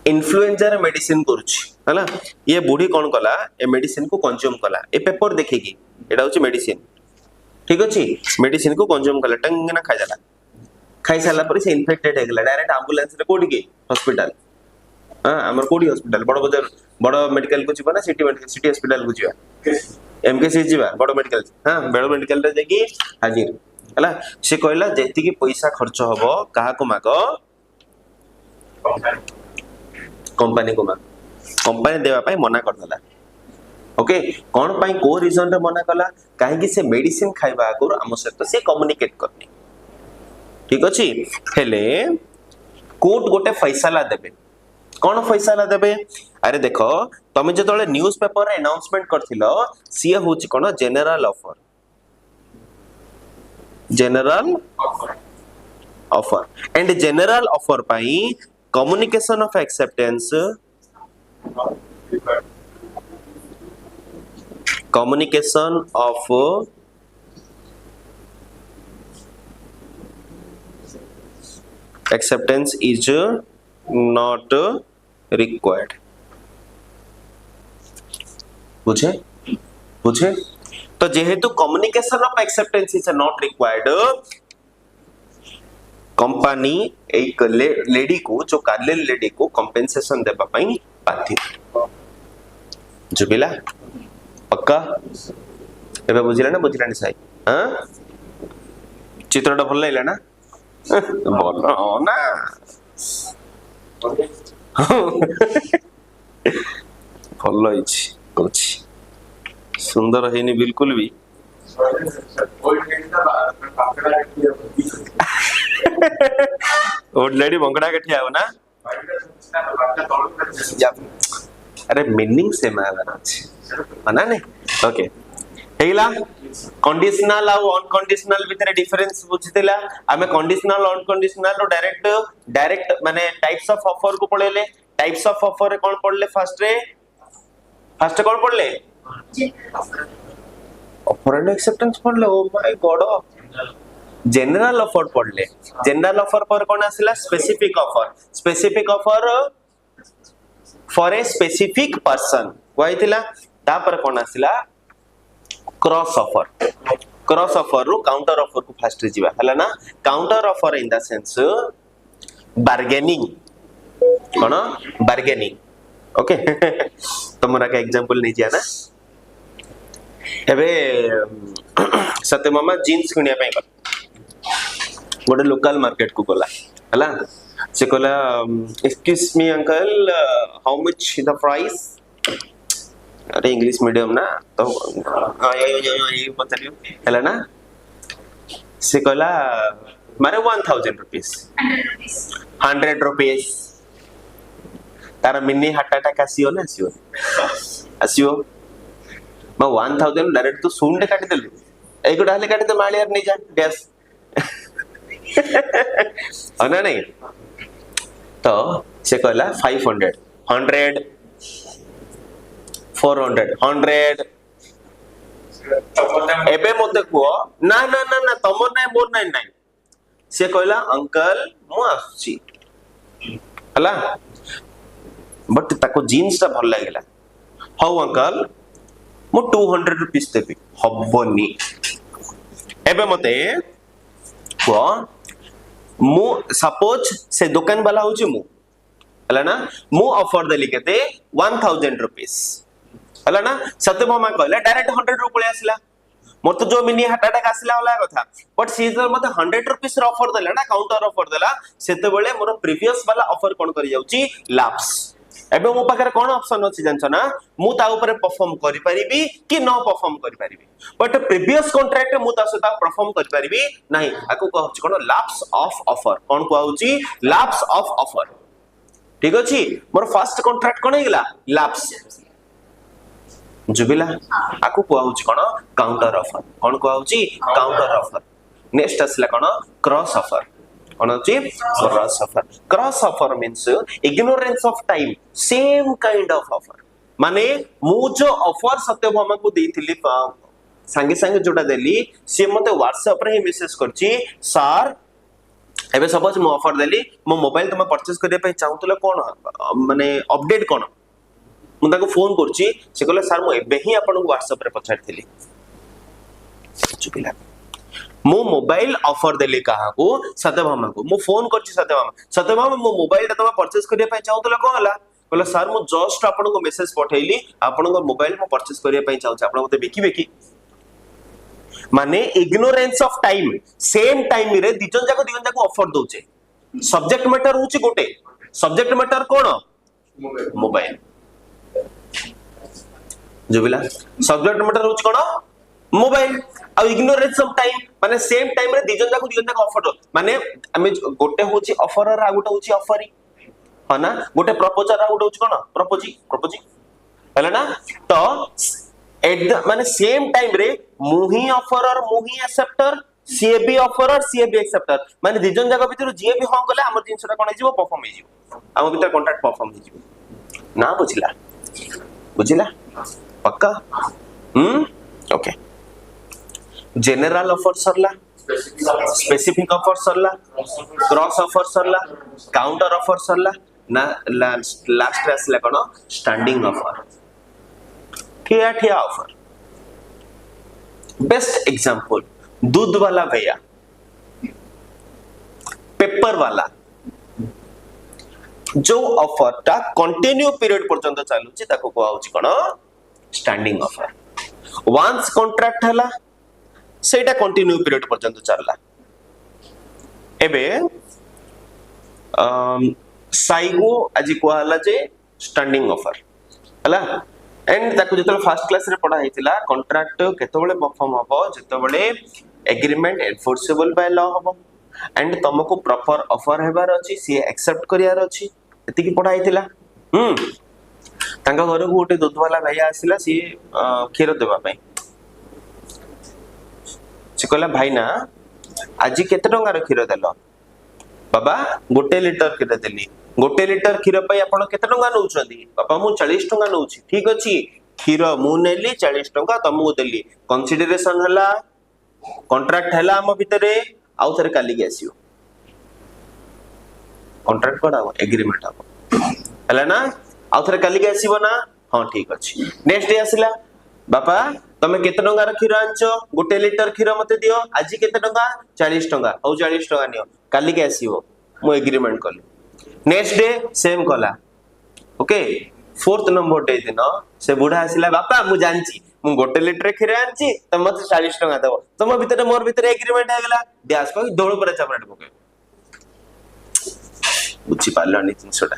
इन्फ्लुएंजा रे मेडिसिन करूची हला ये बुढ़ी कौन कला ए मेडिसिन को कंज्यूम कला ए पेपर देखिकी एटा होची मेडिसिन ठीक अछि मेडिसिन को कंज्यूम कला टंग ना खाइ जाला खाइ साला पर से इन्फेक्टेड हेगला डायरेक्ट एम्बुलेंस रे कोडी के हॉस्पिटल हां हमर कोडी हॉस्पिटल बड़ बाजार बड़ मेडिकल को जीवा ना सिटी हॉस्पिटल को जीवा एमकेसी जीवा बड़ मेडिकल हां बड़ मेडिकल रे जाकी हाजिर हला से कहला जेति की पैसा खर्च हबो काहा को मागो कंपनी को माग कंपनी देवा पाई मना कर दला ओके कोन पाई को रीजन रे मना कला काहे कि से मेडिसिन खाइबा आगुर हम सहित से कम्युनिकेट करनी ठीक अछि हेले कोर्ट गोटे फैसला देबे कोन फैसला देबे अरे देखो तमे जतले न्यूज़ पेपर रे अनाउंसमेंट करथिलो सी होची कोन general offer and general offer पाई communication of acceptance communication of acceptance is not required बुझे बुझे तो जेहेतु communication of acceptance is not required company एक लेडी को जो कार्यल लेडी को कंपेंसेशन देबा पई बाध्य जुबिला पक्का एबे बुझिला ना बुझिलानी साई हां चित्रटा भल लागला ना बोल हो ना भल होइछि कोछि सुंदर हेनी बिल्कुल भी ओल्ड लेडी बंगड़ा के ठिया हो ना अरे मीनिंग से मालूम अछि माना ने ओके हेला कंडीशनल और अनकंडीशनल भितर डिफरेंस बुझितला हमें कंडीशनल और अनकंडीशनल रो डायरेक्ट माने टाइप्स ऑफ ऑफर को पढले टाइप्स ऑफ ऑफर रे कोन पढले फर्स्ट कोन पढले ऑफर एंड एक्सेप्टेंस पढले oh my God general offer पढले जनरल ऑफर पर कोन आसिला specific offer for a specific person कोइतिला ता पर कोन आसिला क्रॉस ऑफर रो काउंटर ऑफर को फास्ट रे जीवा हला ना counter offer in the sense bargaining कोन बार्गेनिंग ओके तमरा का एग्जांपल नै जिया ना एबे सत्य मामा जीन्स किनिया पई गोटे लोकल मार्केट को गला हला से कहला excuse me uncle how much the price अरे इंग्लिश मीडियम ना तो ये बतालियो हला ना से कहला मारे 1000 रुपीस 100 रुपीस तारा मिनी हार्ट अटैक आसीओ ना आसीओ मैं 1000 डायरेक्ट तो सुन दे काटी देलु एक गोटा हले काटी दे मालियार नहीं जा गैस अना नहीं तो से कहला 500 100 400 100 एबे मते को ना ना ना ना तमर नाही मोर नाही नाही से कहला अंकल मु आसी हला बट ताको जीन्स ता भल लागला हाउ अंकल मु 200 रुपीस देबी हबनी एबे मते को मु सपोज से दुकान वाला होची मु हला ना मु ऑफर देली केते 1000 रुपीस हला ना सत्य मामा कहले डायरेक्ट 100 रुपया आसला मोर तो जो मिनी हार्ट अटैक आसला वाला कथा बट सी जर मते 100 रुपीस रो ऑफर देला ना काउंटर ऑफर देला सेते बेले मोर प्रीवियस वाला ऑफर कोन करि जाउची लैप्स एबे मो पाखरे कोन ऑप्शन अछि जानछ ना मु ता ऊपर परफॉर्म करि परिबी कि न परफॉर्म करि परिबी बट प्रीवियस कॉन्ट्रैक्ट मु ता सता परफॉर्म करि परिबी नाही आको कहउची कोन लैप्स ऑफ ऑफर कोन कहउची लैप्स ऑफ ऑफर ठीक अछि मोर फर्स्ट कॉन्ट्रैक्ट कोन हेगला लैप्स जुबिला आको कहउची कोन काउंटर ऑफर कोन कहउची काउंटर ऑफर नेक्स्ट असला कोन क्रॉस ऑफर कोन होची cross offer means ignorance of time same kind of offer माने मु जो ऑफर सत्यभामा को देथिली संगे संगे जोटा देली से मते व्हाट्सएप रे मेसेज करची सर एबे सपोज मो ऑफर देली मो मोबाइल तुम परचेस करिया पे चाहूतले कोन माने अपडेट कोन मु ताको फोन करची से कहले सर मु एबे ही आपन को व्हाट्सएप रे पछाड़थिली चुपिला मो मोबाइल ऑफर देली कहा को सत्यभामा को मु फोन करची सत्यभामा मो मोबाइल तुम परचेस करिया पे चाहूतले कोन हला कहले सर मु जस्ट आपन को मेसेज पठैली आपन को मोबाइल मु परचेस करिया पे चाहू आपन मते बिकिबे की माने ignorance of time same time रे दिजन जाको ऑफर दोचे सब्जेक्ट मैटर होची गोटे सब्जेक्ट मैटर कोन मोबाइल जुबिला सब्जेक्ट मैटर होची कोन मोबाइल आ इग्नोरेंस ऑफ टाइम माने सेम टाइम रे दिजन जाको ऑफर माने हमें गोटे होची ऑफरर आ गोटे होची ऑफरी है ना गोटे प्रपोजर आ गोटे होची कोन प्रपोजी हैला ना तो एट द माने सेम टाइम रे मुही ऑफरर मुही एक्सेप्टर सीए बी ऑफरर सीए बी एक्सेप्टर माने दिजन जाको भीतर जे भी हां गले हमर जिंसटा कोन हिजिवो परफॉर्म हिजिवो हम भीतर कॉन्ट्रैक्ट परफॉर्म हिजिवो ना बुझिला पक्का ओके जनरल ऑफर सरला स्पेसिफिक ऑफर सरला क्रॉस ऑफर सरला काउंटर ऑफर सरला ना लास्ट आसला कोन स्टैंडिंग ऑफर ठिया ऑफर बेस्ट एग्जांपल दूध वाला भैया पेपर वाला जो ऑफर ता कंटिन्यू पीरियड पर्यंत चालुची ताको को आउची कोन स्टैंडिंग ऑफर वंस कॉन्ट्रैक्ट हला सेटा कंटिन्यू पीरियड पर्यंत चलला एबे साइगो आज को हला जे स्टैंडिंग ऑफर हला एंड ताको जतले फर्स्ट क्लास रे पढा हेतिला कॉन्ट्रैक्ट केतबेले परफॉर्म हबो जतबेले एग्रीमेंट एनफोर्सेबल बाय लॉ हबो एंड तुमको प्रॉपर ऑफर हेबार अछि सी एक्सेप्ट करियार अछि एति की पढा हेतिला तांका घर को गोटे दूध वाला भैया आसिला सी क्षीर देबा पई से कहला भाई ना आज केते टंगार क्षीर देलो बाबा गोटे लीटर क्षीर देली गोटे लीटर क्षीर पई आपण केते टंगा नउछंदी बाबा मु 40 टंगा नउछि ठीक अछि क्षीर मु नेली 40 टंका तुमको देली कंसीडरेशन हला कॉन्ट्रैक्ट हला हम भितरे आउ थरे काली के आसीओ कॉन्ट्रैक्ट कोडा एग्रीमेंट हबो हला ना आउ थरे काली के आसीबो ना हां ठीक अछि नेक्स्ट डे आसिला बापा तमे केते टंगार क्षीर आनछो गोटे लीटर क्षीर मते दियो आज केते टंगा 40 टंका औ 40 टंका नियो काली के आसीबो मो एग्रीमेंट करली नेक्स्ट डे सेम कला ओके फोर्थ नंबर डे दिन से बुढ़ा आसिला बापा मु जानची मु गोटे लीटर क्षीर आनची तम मते 40 टंका देबो तम भितर मोर भितर एग्रीमेंट आ गेला ड्यास को दोळ पर चापरेट पके बुझी पालनी जिंसटा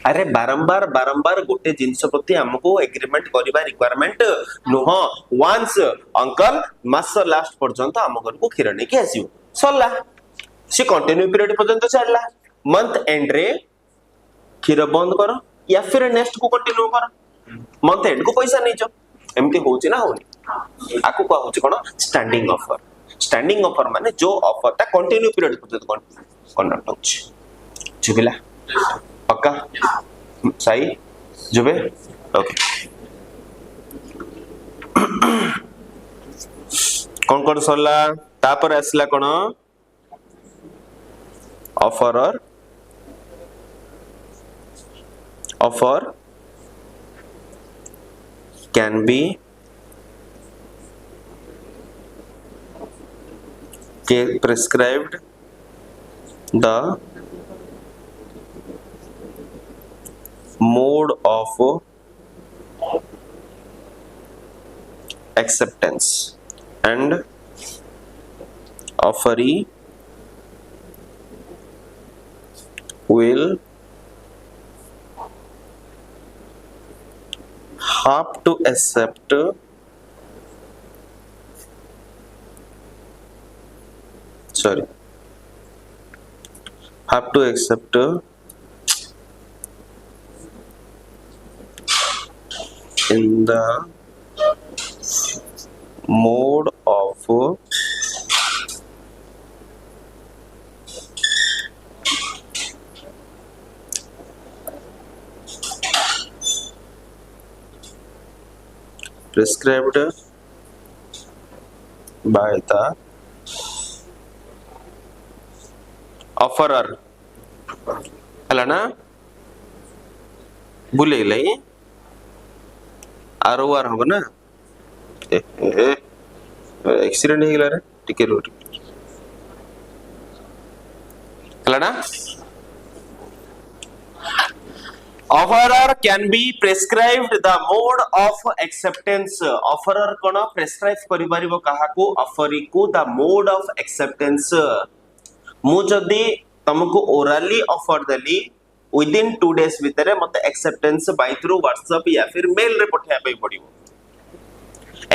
अरे बारंबार गोटे जिंस प्रति हमको एग्रीमेंट करिबा रिक्वायरमेंट नुह वंस अंकल मास लास्ट पर्यंत हम घर को क्षीर नै के आसीबो सरला से कंटिन्यू पीरियड पर्यंत चलला मंथ एंड रे क्षीर बंद करो या फिर नेक्स्ट को कंटिन्यू करो मंथ एंड को पैसा नै जो एमती होची ना होनी आकु को होची कोन स्टैंडिंग ऑफर माने जो ऑफर ता कंटिन्यू पीरियड पर्यंत कंडक्ट होची जुबिला पक्का सही जुबे ओके कौन सरला तापर आसला कोन offer can be prescribed the mode of acceptance and offeree will have to accept in the mode of prescribed by the offeror हला ना भूले गई आर आर हम ना एक्सीडेंट हो गला रे टिके रो हला ना offerer can be prescribed the mode of acceptance offerer cone prescribe करि परिबो काहा को ऑफरी को the mode of acceptance मु जदी तुमको orally offer देली within 2 days भितरे मते acceptance by through whatsapp या फिर मेल रे पठाया पई पड़िबो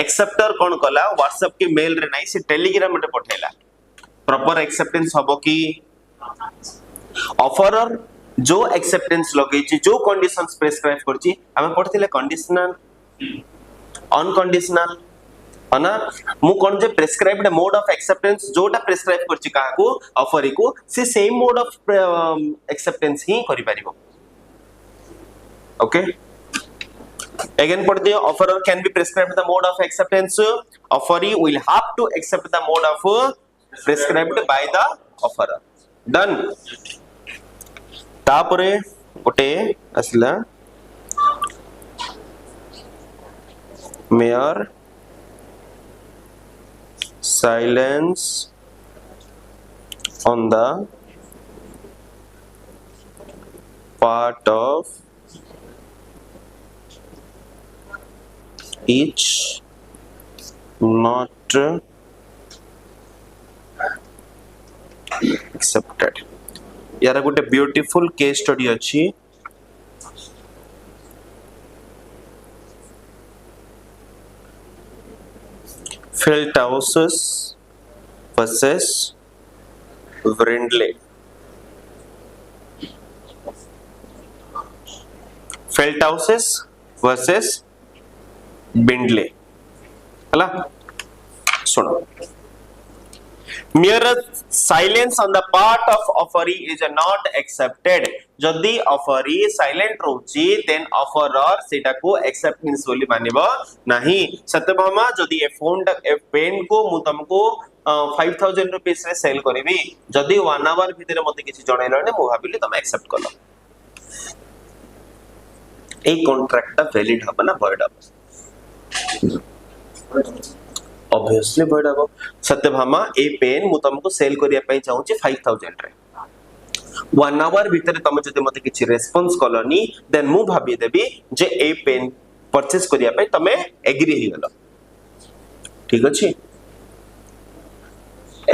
acceptor कोन कला whatsapp के मेल रे नाही से टेलीग्राम रे पठाइला proper acceptance हबो की offerer जो एक्सेप्टेंस लगेची जो कंडीशंस प्रेस्क्राइब करची हमें पढ़थिले कंडीशनल अनकंडीशनल हना मु कोन जे प्रेस्क्राइब्ड मोड ऑफ एक्सेप्टेंस जोटा प्रेस्क्राइब करची काहा को ऑफर को से सेम मोड ऑफ एक्सेप्टेंस ही करि परिबो ओके अगेन पढ़ दियो offeror can be prescribed the mode of acceptance offeree will have to accept the mode of prescribed by the offeror done तापरे गोटे असला मेयर silence on the part of each not accepted यार गोटे beautiful case study अच्छी Feldhaus versus Brindley Feldhaus versus Brindley हला सुनो mere silence on the part of offeree is not accepted जदि offeree silent रहउची then offerer सेटा को acceptance बोली मानिबो नाही सत्यभामा जदि ए फोन ए पेन को मु तुमको 5000 रुपीस रे सेल करबी जदि 1 आवर भीतर मते किछि जणैलो ने मु भाबिली तुम एक्सेप्ट करलो ए कॉन्ट्रैक्ट वैलिड हबना भॉइड हबो ऑब्वियसली भॉइड हबो सत्यभामा ए पेन मु तुमको सेल करिया पई चाहूची 5000 रे 1 आवर भीतर तुम जदि मते किछि रेस्पॉन्स कलोनी देन मु भाबी देबी जे ए पेन परचेस करिया पई तमे एग्री हि गलो ठीक अछि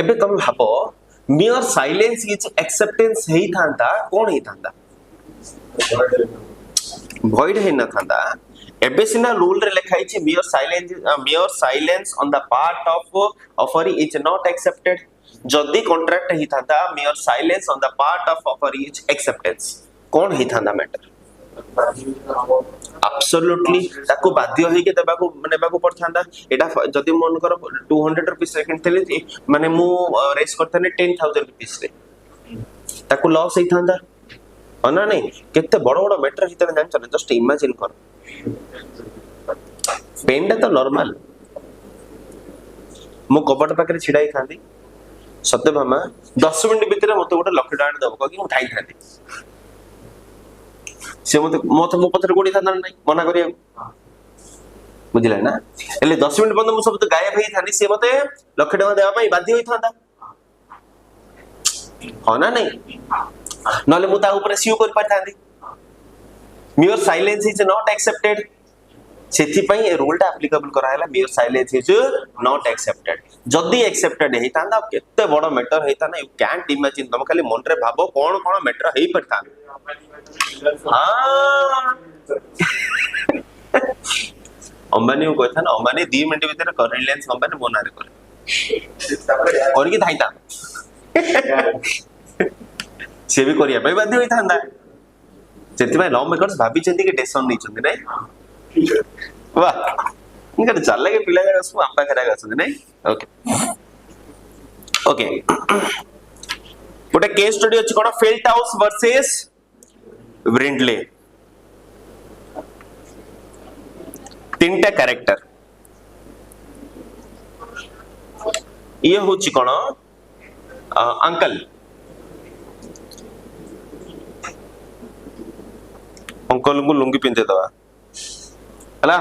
एबे तुम भाबो मियर साइलेंस इज एक्सेप्टेंस हेई थांता कोन हेई थांता भॉइड हे न थांता एबे सिना रूल रे लिखाई छी mere silence on the part of offer is not accepted जदी कॉन्ट्रैक्ट ही थांता mere silence on the part of offer is acceptance कोन ही थांता मैटर एब्सोल्युटली ताको बाध्य होई के देबा को नेबा को पड़थांदा एटा जदी मन कर 200 रुपीस रे किनथले माने मु रेस करथने 10000 रुपीस रे ताको लॉस ही थांदा अना नहीं केते बड़ बड़ मैटर हितने जान चले जस्ट इमेजिन कर पेनटा तो नॉर्मल मु कबट पाकरे छिडाई थांदी सत्यभामा 10 मिनिट भीतर मते गोटे लक्ष टाण दबो कि मु थाई थांदी से मते मो पत्र गोडी थांदा नहीं मना करिया बुझिला ना एले 10 मिनिट बंद मु सब तो गायब होई थांदी से मते लक्ष टाका देबा पई बाध्य होई थांदा हो ना नहीं नले मु ता ऊपर सीओ कर पाथांदी mere silence is not accepted सेथि पई ए रूल टा एप्लीकेबल करायला mere silence is not accepted जदी एक्सेप्टेड हेई थांदा केते बड़ मैटर हेई थाना यू कैंट इमेजिन तुम खाली मन रे भाबो कोन कोन मैटर हेई पड़ता हां अंबानी को कहता ना अंबानी 2 मिनिट भीतर कर रिलायंस कंपनी बना रे करे और की थाइता से भी करिया भाई बाध्य होई थांदा सेति भाई लव मेकर्स भाबी चंदी के डिसीजन नै चंदी नै वाह इनका चल लगे पिला जागा उसको अंपा करा गसंदी नै ओके ओके गोटे केस स्टडी अछि कोन फेल्टहाउस वर्सेस ब्रिंडले तीनटा कैरेक्टर ये होछि कोन अंकल अंकल को लुंगी पिंधे दवा हला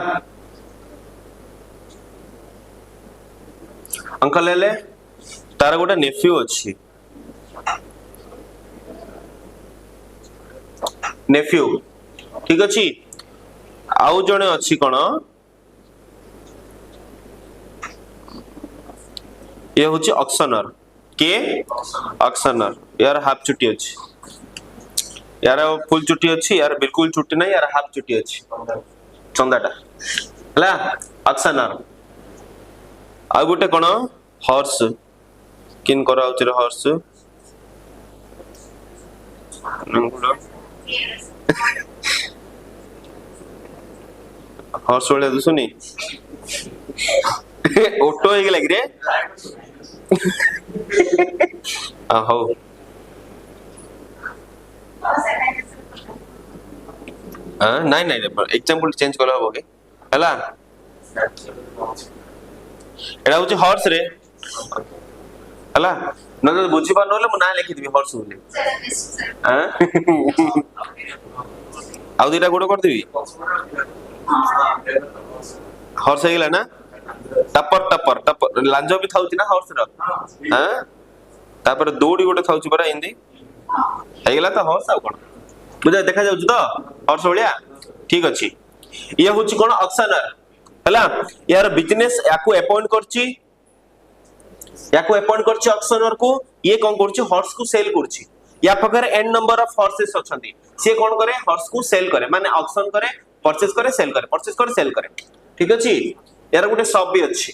अंकल हेले तार गोटे नेफ्यू अच्छी नेफ्यू ठीक अच्छी आउ जने अच्छी कौन ये हूँ ऑक्शनर के ऑक्शनर यार हाफ चुटी अच्छी यार फुल चुटी अच्छी यार बिल्कुल चुटी नहीं यार हाफ चुटी अच्छी चंदाटा हला ऑक्शनर आ गोटे कौन हॉर्स किन करा उचरे हॉर्स हॉर्स वाले दुसुनी ऑटो एक लग रे हो नहीं नहीं एग्जांपल चेंज कला हो के हला एडा होची हॉर्स रे हला न तो बुझी पा नले मु ना लिखि दिबी हॉर्स बोली हां आउ दिटा गोड़ कर देबी हॉर्स हेगला ना टपर टपर टपर लांजो भी थाउची ना हॉर्स रो हां तापर दौड़ी गोटे थाउची परा हिंदी हेगला तो हॉर्स आउ कोन बुझा देखा जाउछ तो हॉर्स भलिया ठीक अछि ये होची कोन ऑक्शनर हला यार बिजनेस याकू अपॉइंट करछि ऑक्शनर को ये कोन करछि हॉर्स को सेल करछि या पाखरे एन नंबर ऑफ हॉर्सेस अछंती से कोन करे हॉर्स को सेल करे माने ऑक्शन करे परचेस करे सेल करे ठीक अछि यार गोटे शॉप भी अछि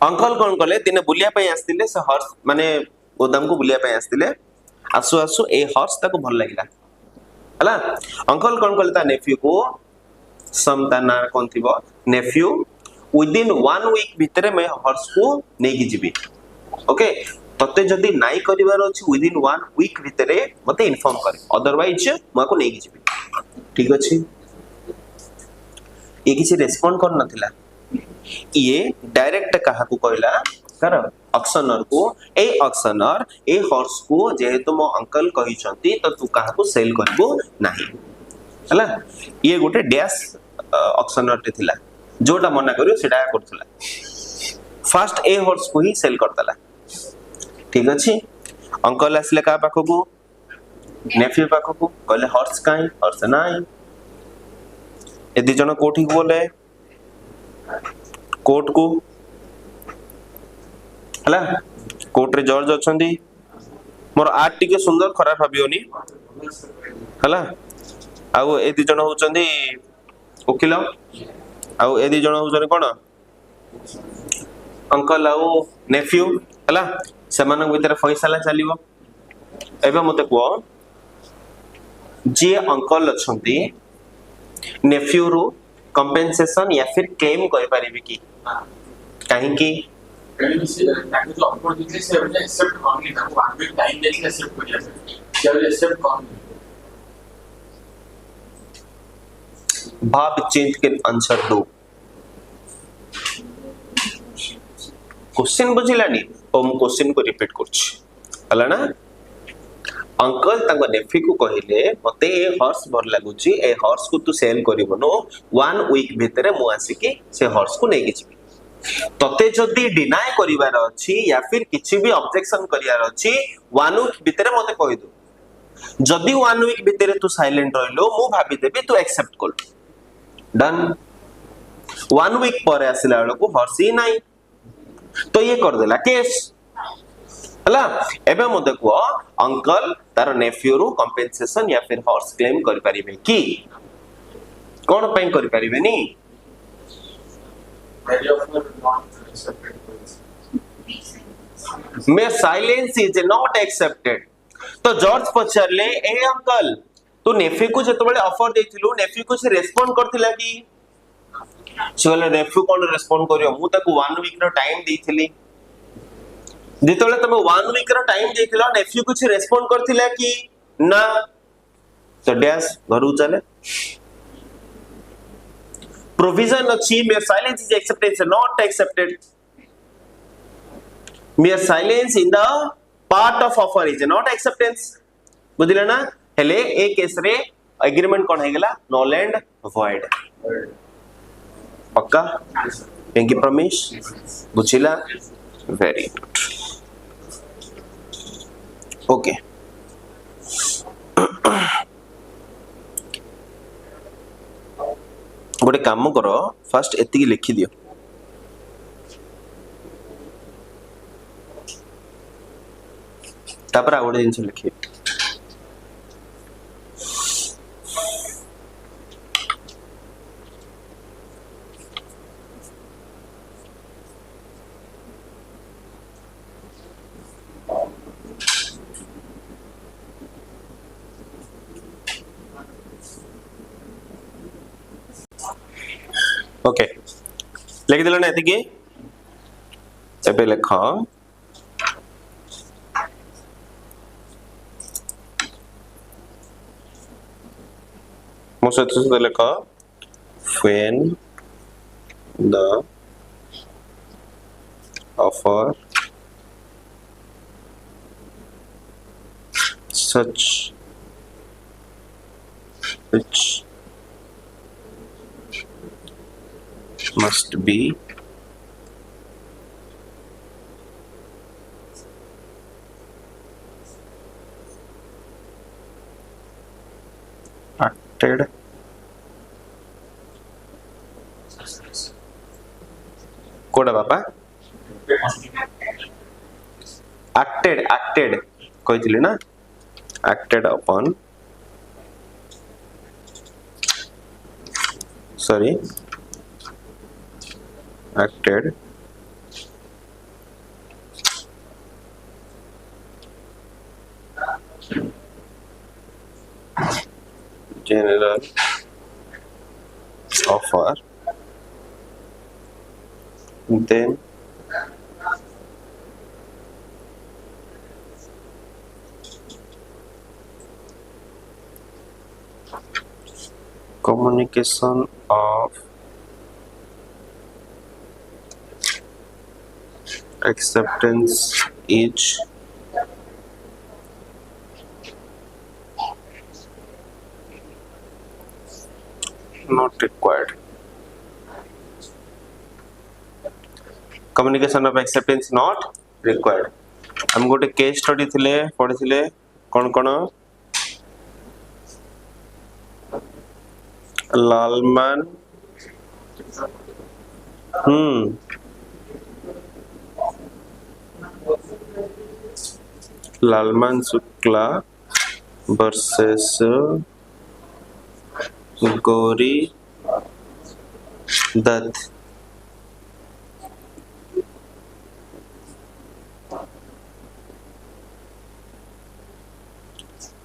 अंकल कोन कले दिने बुलिया पई आस्तिले से हॉर्स माने गोदाम को बुलिया पई आस्तिले आसु आसु ए हॉर्स ताको भल लागिला हला अंकल कोन कले ता नेफ्यू को समता ना कोन थिबो नेफ्यू विदिन 1 वीक भितरे मैं हॉर्स को नेगी जिबी ओके तते जदी नाई करिवार अछि विदिन 1 वीक भितरे मते इन्फॉर्म करे अदरवाइज मको नेगी जिबी ठीक अछि ये किसी रेस्पोंड कर नथिला ये डायरेक्ट कहा को कहला कर ऑक्शनर को ए ऑक्शनर ए हॉर्स को जेहेतु मो अंकल कहि छंती त तू कहा को सेल करबो नाही हला ये गोटे डैश ऑक्शनर ते थिला जोटा मना करियो सेटा करथला फर्स्ट ए हॉर्स को ही सेल करतला ठीक अछि अंकल आसले का पाखो को नेफ्यू पाखो को कहले हॉर्स काई हॉर्स नाही ए दि जन कोठी को बोले कोर्ट को हला कोर्ट रे जज अछंदी मोर आर्ट टिके सुंदर खराब भाबियोनी हला आउ ए दि जन होचंदी वकील आउ ए दि जन होचंदी कोन अंकल आउ नेफ्यू हला समान भीतर फैसला चलिबो एबे मते को जे अंकल अछंती नेफ्यू रो कंपेंसेशन या फिर क्लेम कर पारिबे की काहे की ताकि जो अपॉर्चुनिटी से एक्सेप्ट करनी था वो आगे टाइम देके एक्सेप्ट कर लिया जब एक्सेप्ट कर भाव चेंज के आंसर दो क्वेश्चन बुझिलानी ओ हम क्वेश्चन को रिपीट करछि हला ना अंकल तांको नेफ्यू को कहिले मते ए हॉर्स भर लागुची ए हॉर्स को तू सेल करिवनो 1 वीक भितरे मु आसी के से हॉर्स को नेगी छी तते जदी डिनाय करिवार अछि या फिर किछि भी ऑब्जेक्शन करियार अछि 1 वीक भितरे मते कहि दो जदी 1 वीक भितरे तू साइलेंट रहिलो मु भाबी देबी तू एक्सेप्ट कर डन 1 वीक पर आसिला को हॉर्स ही नाही तो ये कर देला केस हला एबे मते को अंकल तार नेफ्यू रो कंपेंसेशन या फिर हॉर्स क्लेम कर परिबे की कोन पई कर परिबे नी very often not accepted mere silence is not accepted तो जॉर्ज पचारले ए अंकल तू नेफ्यू को जतबेले ऑफर देथिलु नेफ्यू को से रेस्पोंड करथिला की चले नेफ्यू कोन रेस्पोंड करियो मु ताको 1 वीक रो टाइम देथिली जेतबेले तमे 1 वीक रो टाइम देथिला नेफ्यू कुछ रेस्पोंड करथिला की ना तो डैश घरु चले प्रोविजन अछि mere silence is accepted not accepted mere silence in the part of offer is not acceptance बुझिले ना हेले ए केस रे एग्रीमेंट कौन हैगला null and void पक्का पिंकी प्रमेश बुझिला वेरी गुड ओके गोटे काम कर फास्ट एति लिखि दियो तापर आ गोटे जिनस लिखि ओके लिखिदेल ना एति एबे लिख मो सहित लिख when the offer such which must be acted कोड़ा बापा acted कही ना acted upon sorry acted general offer then communication of acceptance is not required communication of acceptance not required हम गोटे केस स्टडी थिले पढिथिले कोन कोन लालमान लालमान शुक्ला वर्सेस गौरी दत्त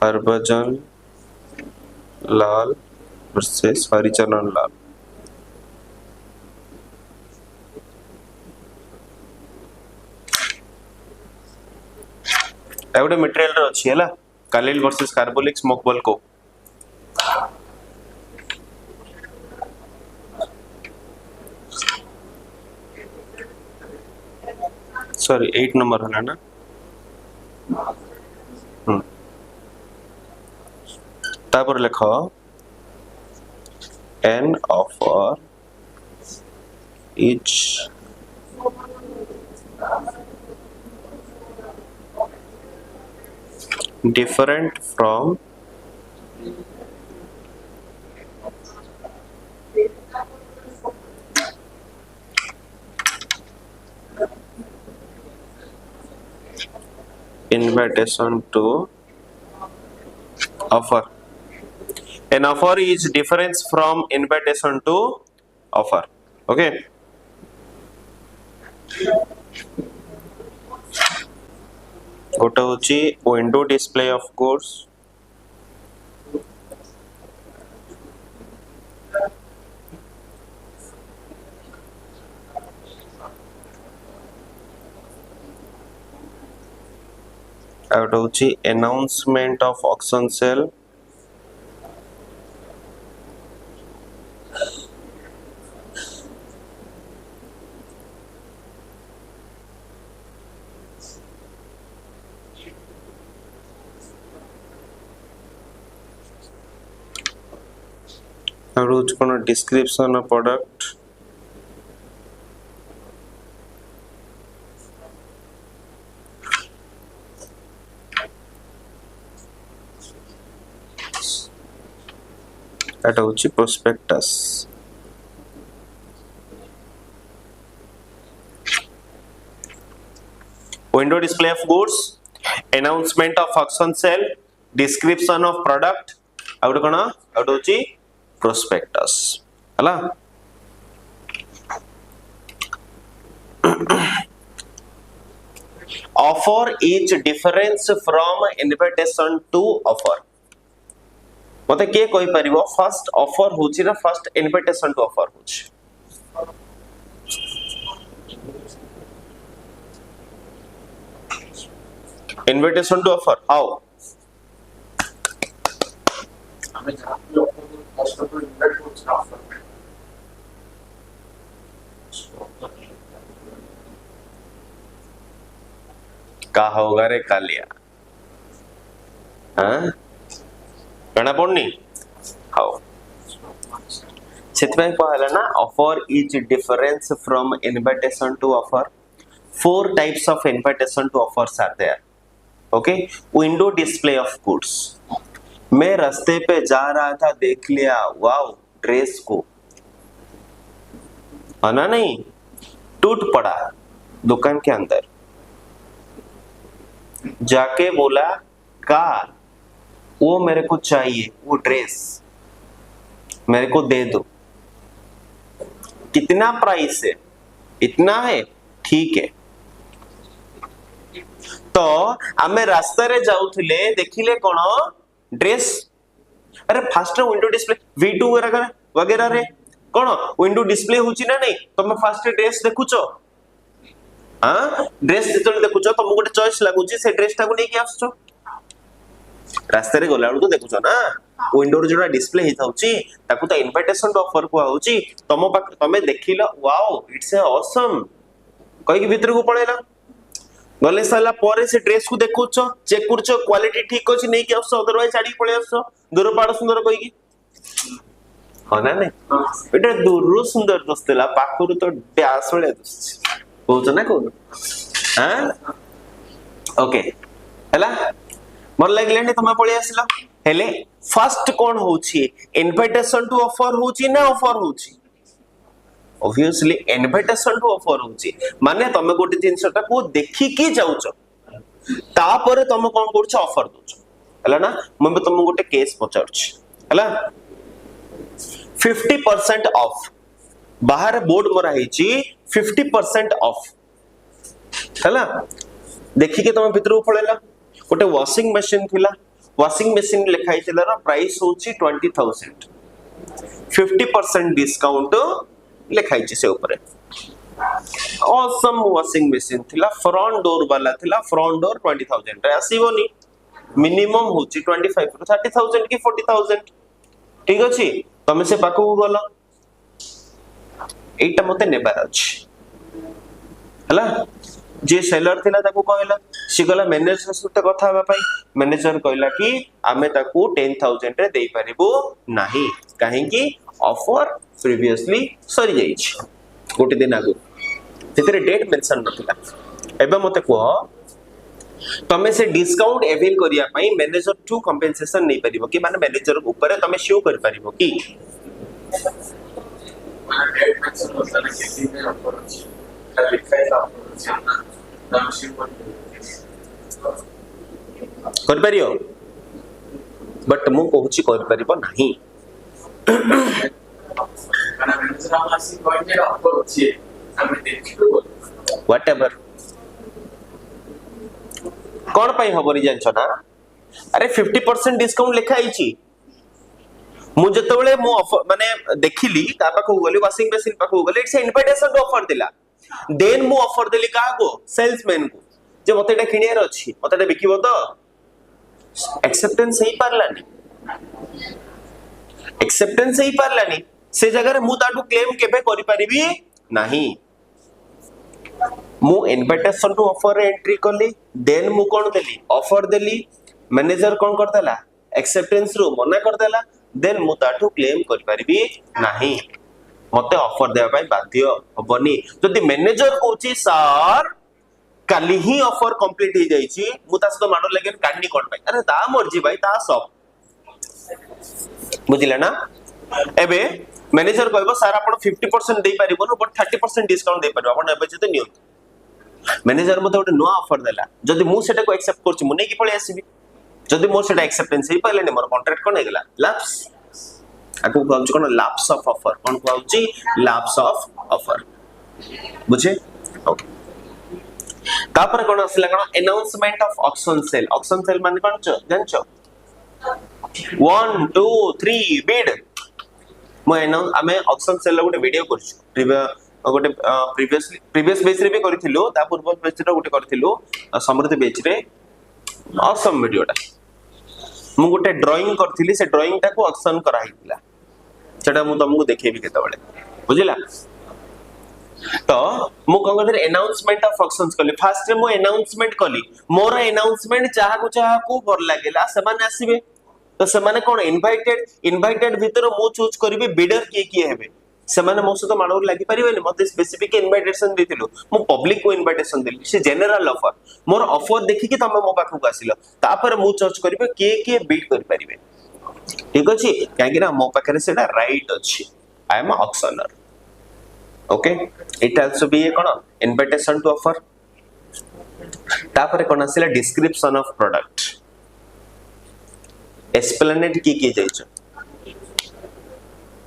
हरभजन लाल वर्सेस हरिचरण लाल एवडे material रो अछि हला कालिल versus Carbolic Smoke ball को sorry 8 number हला ना तापर लिख an offer is different from invitation to offer. An offer is difference from invitation to offer. Okay. गोटे होची window display of course out होची अनाउंसमेंट ऑफ ऑक्शन सेल और रोज कोन description of product एटा होची prospectus window display of goods announcement of auction sale description of product out cone out होची prospectus हला offer is difference from invitation to offer मते के कोइ परिबो first offer होची ना first invitation to offer होची invitation to offer how हमें जहां पे फर्स्ट ऑफ ऑल इन्वाइट होता है ऑफर का होगा रे कालिया हां कणा पड़नी हाउ सेतबे कहला ना offer is difference from invitation to offer four types of invitation to offers are there okay window display of goods मैं रास्ते पे जा रहा था देख लिया वाओ ड्रेस को आना नहीं टूट पड़ा दुकान के अंदर जाके बोला का वो मेरे को चाहिए वो ड्रेस मेरे को दे दो कितना प्राइस है इतना है ठीक है तो आमे रास्ता रे जाउथिले देखिले कोन ड्रेस अरे फास्ट विंडो डिस्प्ले V2 वगैरह रे कोन विंडो डिस्प्ले होची ना नहीं तुम फास्ट ड्रेस देखुचो हां ड्रेस जेतल देखुचो तुम गोटे चॉइस लागुची से ड्रेस टा को नै कि आछो रास्ता रे गोलाडू तो देखुचो ना विंडो रे जोडा डिस्प्ले हि थाउची ताकू तो इनविटेशन टू ऑफर को आउची तमे देखिलो वाओ इट्स ऑसम कहि कि भीतर को पळेला गले साला परे से ड्रेस को देखुछ चेक करछ क्वालिटी ठीक अछि नै कि आछो अदरवाइज साड़ी पळे आछो दूर पाड़ सुंदर कहि कि होना नै एटा दूर सुंदर दोस्तला पाखरु तो डैश वाले दोस्त कहउछ ना कोन हां ओके हला मोर लागलेनी तमे पळे आसिला हेले फर्स्ट कोन होछि इनविटेशन टू ऑफर होछि ना ऑफर होछि ऑब्वियसली इनविटेशन टू ऑफर होछि माने तमे गोटे जिंसटा को देखि की जाउछ तापर तमे कोन करछ ऑफर दोछ हला ना मैं तमे गोटे केस पचारछ हला 50% ऑफ बाहर बोर्ड मरा हिची 50% ऑफ हला देखि के तमे भीतर पळेला गोटे वॉशिंग मशीन थिला वॉशिंग मशीन लिखाई थिला रा प्राइस होची 20000 50% डिस्काउंट लिखाई से ऊपर ऑसम वॉशिंग मशीन थिला फ्रंट डोर वाला थिला फ्रंट डोर 20000 रे आसीबोनी मिनिमम होची 25 टू 30000 की 40000 ठीक अछि तमे से पाको गलो एटा मते नेबार अछि हला जे सेलर थिला ताको कहला सी गला मैनेजर सहित कथा हबा पई मैनेजर कहला कि आमे ताको 10000 रे देई परिबो नाही काहे कि ऑफर प्रीवियसली सरी जाई छी गोटे दिन आगु तेरे डेट मेंशन नथिला एबे मते को तमे से डिस्काउंट अवेल करिया पई मैनेजर टू कंपेंसेशन नै परिबो कि माने मैनेजर ऊपर तमे शो कर परिबो कि डेट मेंशन होता ना कि दिन ऑफर अछि लिखाई ऑफर अछि ना मशीन कर परियो बट मु कहूची कर परिबो नाही kana manager amasi point offer अछि हमें देखिबो व्हाटएवर कोन पई हबरी जानछ ना अरे 50% डिस्काउंट लिखा आइची मु जतबेले मु ऑफर माने देखिली का पाखो गली वॉशिंग मशीन पाखो गली इट्स इनविटेशन ऑफर दिला देन मु ऑफर देली का को सेल्समैन को जे मते एटा किनियर अछि मते एटा बिकिबो तो एक्सेप्टेंस ही पारलानी एक्सेप्टेंस ही पारलानी से जगह रे मु ताटू क्लेम केबे करि परिबी नाही मु इनविटेशन टू ऑफर एंट्री करली देन मु कोन देली ऑफर देली मैनेजर कोन करदेला एक्सेप्टेंस रो मना करदेला देन मु ताठू क्लेम करि परिबी नाही मते ऑफर देबा पई बाध्य हबनी जदि मैनेजर कहूची सर काली ही ऑफर कंप्लीट हो जाइए मुझे सहित माड़ लगे कानी कौन पाई अरे ता मर्जी भाई ता सब बुझिले ना एबे मैनेजर कहबो सर आपण 50% दे परिबो बट 30% डिस्काउंट दे परिबो आपण एबे जते नियो मैनेजर मते गोटे नुआ ऑफर देला जदि मु सेटा को एक्सेप्ट करछि मु नै कि पळे आसीबी जदि मोर सेटा एक्सेप्टेंस हे पाइले ने मोर कॉन्ट्रैक्ट कोन हेगला लैप्स आकु कहउछ कोन लैप्स ऑफ ऑफर कोन कहउछि लैप्स ऑफ ऑफर बुझे ओके तापर कोन असला कोन अनाउंसमेंट ऑफ ऑक्शन सेल माने कोन जानछो 1 2 3 बिड मो अनाउंस आमे ऑक्शन सेल गोटे वीडियो करछु गोटे प्रीवियस बेच रे भी करथिलु ता पूर्व बेच रे गोटे करथिलु समृद्धि बेच रे ऑसम वीडियोटा मु गोटे ड्राइंग करथिली से ड्राइंग ता को ऑक्शन करा हितला सेटा मु तुमको देखेबी केते बेले बुझिला तो मु कौन कर अनाउंसमेंट ऑफ ऑक्शंस कली फास्ट रे मु अनाउंसमेंट कली मोर अनाउंसमेंट चाहा को भर लागेला से माने आसीबे तो से माने कोन इनवाइटेड भीतर मु चूज करबी बिडर के हेबे से माने मो सतो माडो लागि परिबेनी मते स्पेसिफिक इनविटेशन देथिलु मु पब्लिक को इनविटेशन देली से जनरल ऑफर मोर ऑफर देखि कि तमे मो पाखु आसिलो तापर मु चूज करबे के बिड कर परिबे ठीक अछि काहे कि ना मो पाखरे सेटा राइट अछि I am auctioneer okay it also be a कोन इनविटेशन टू ऑफर तापर कोन आसिला डिस्क्रिप्शन ऑफ प्रोडक्ट एक्सप्लेनेट की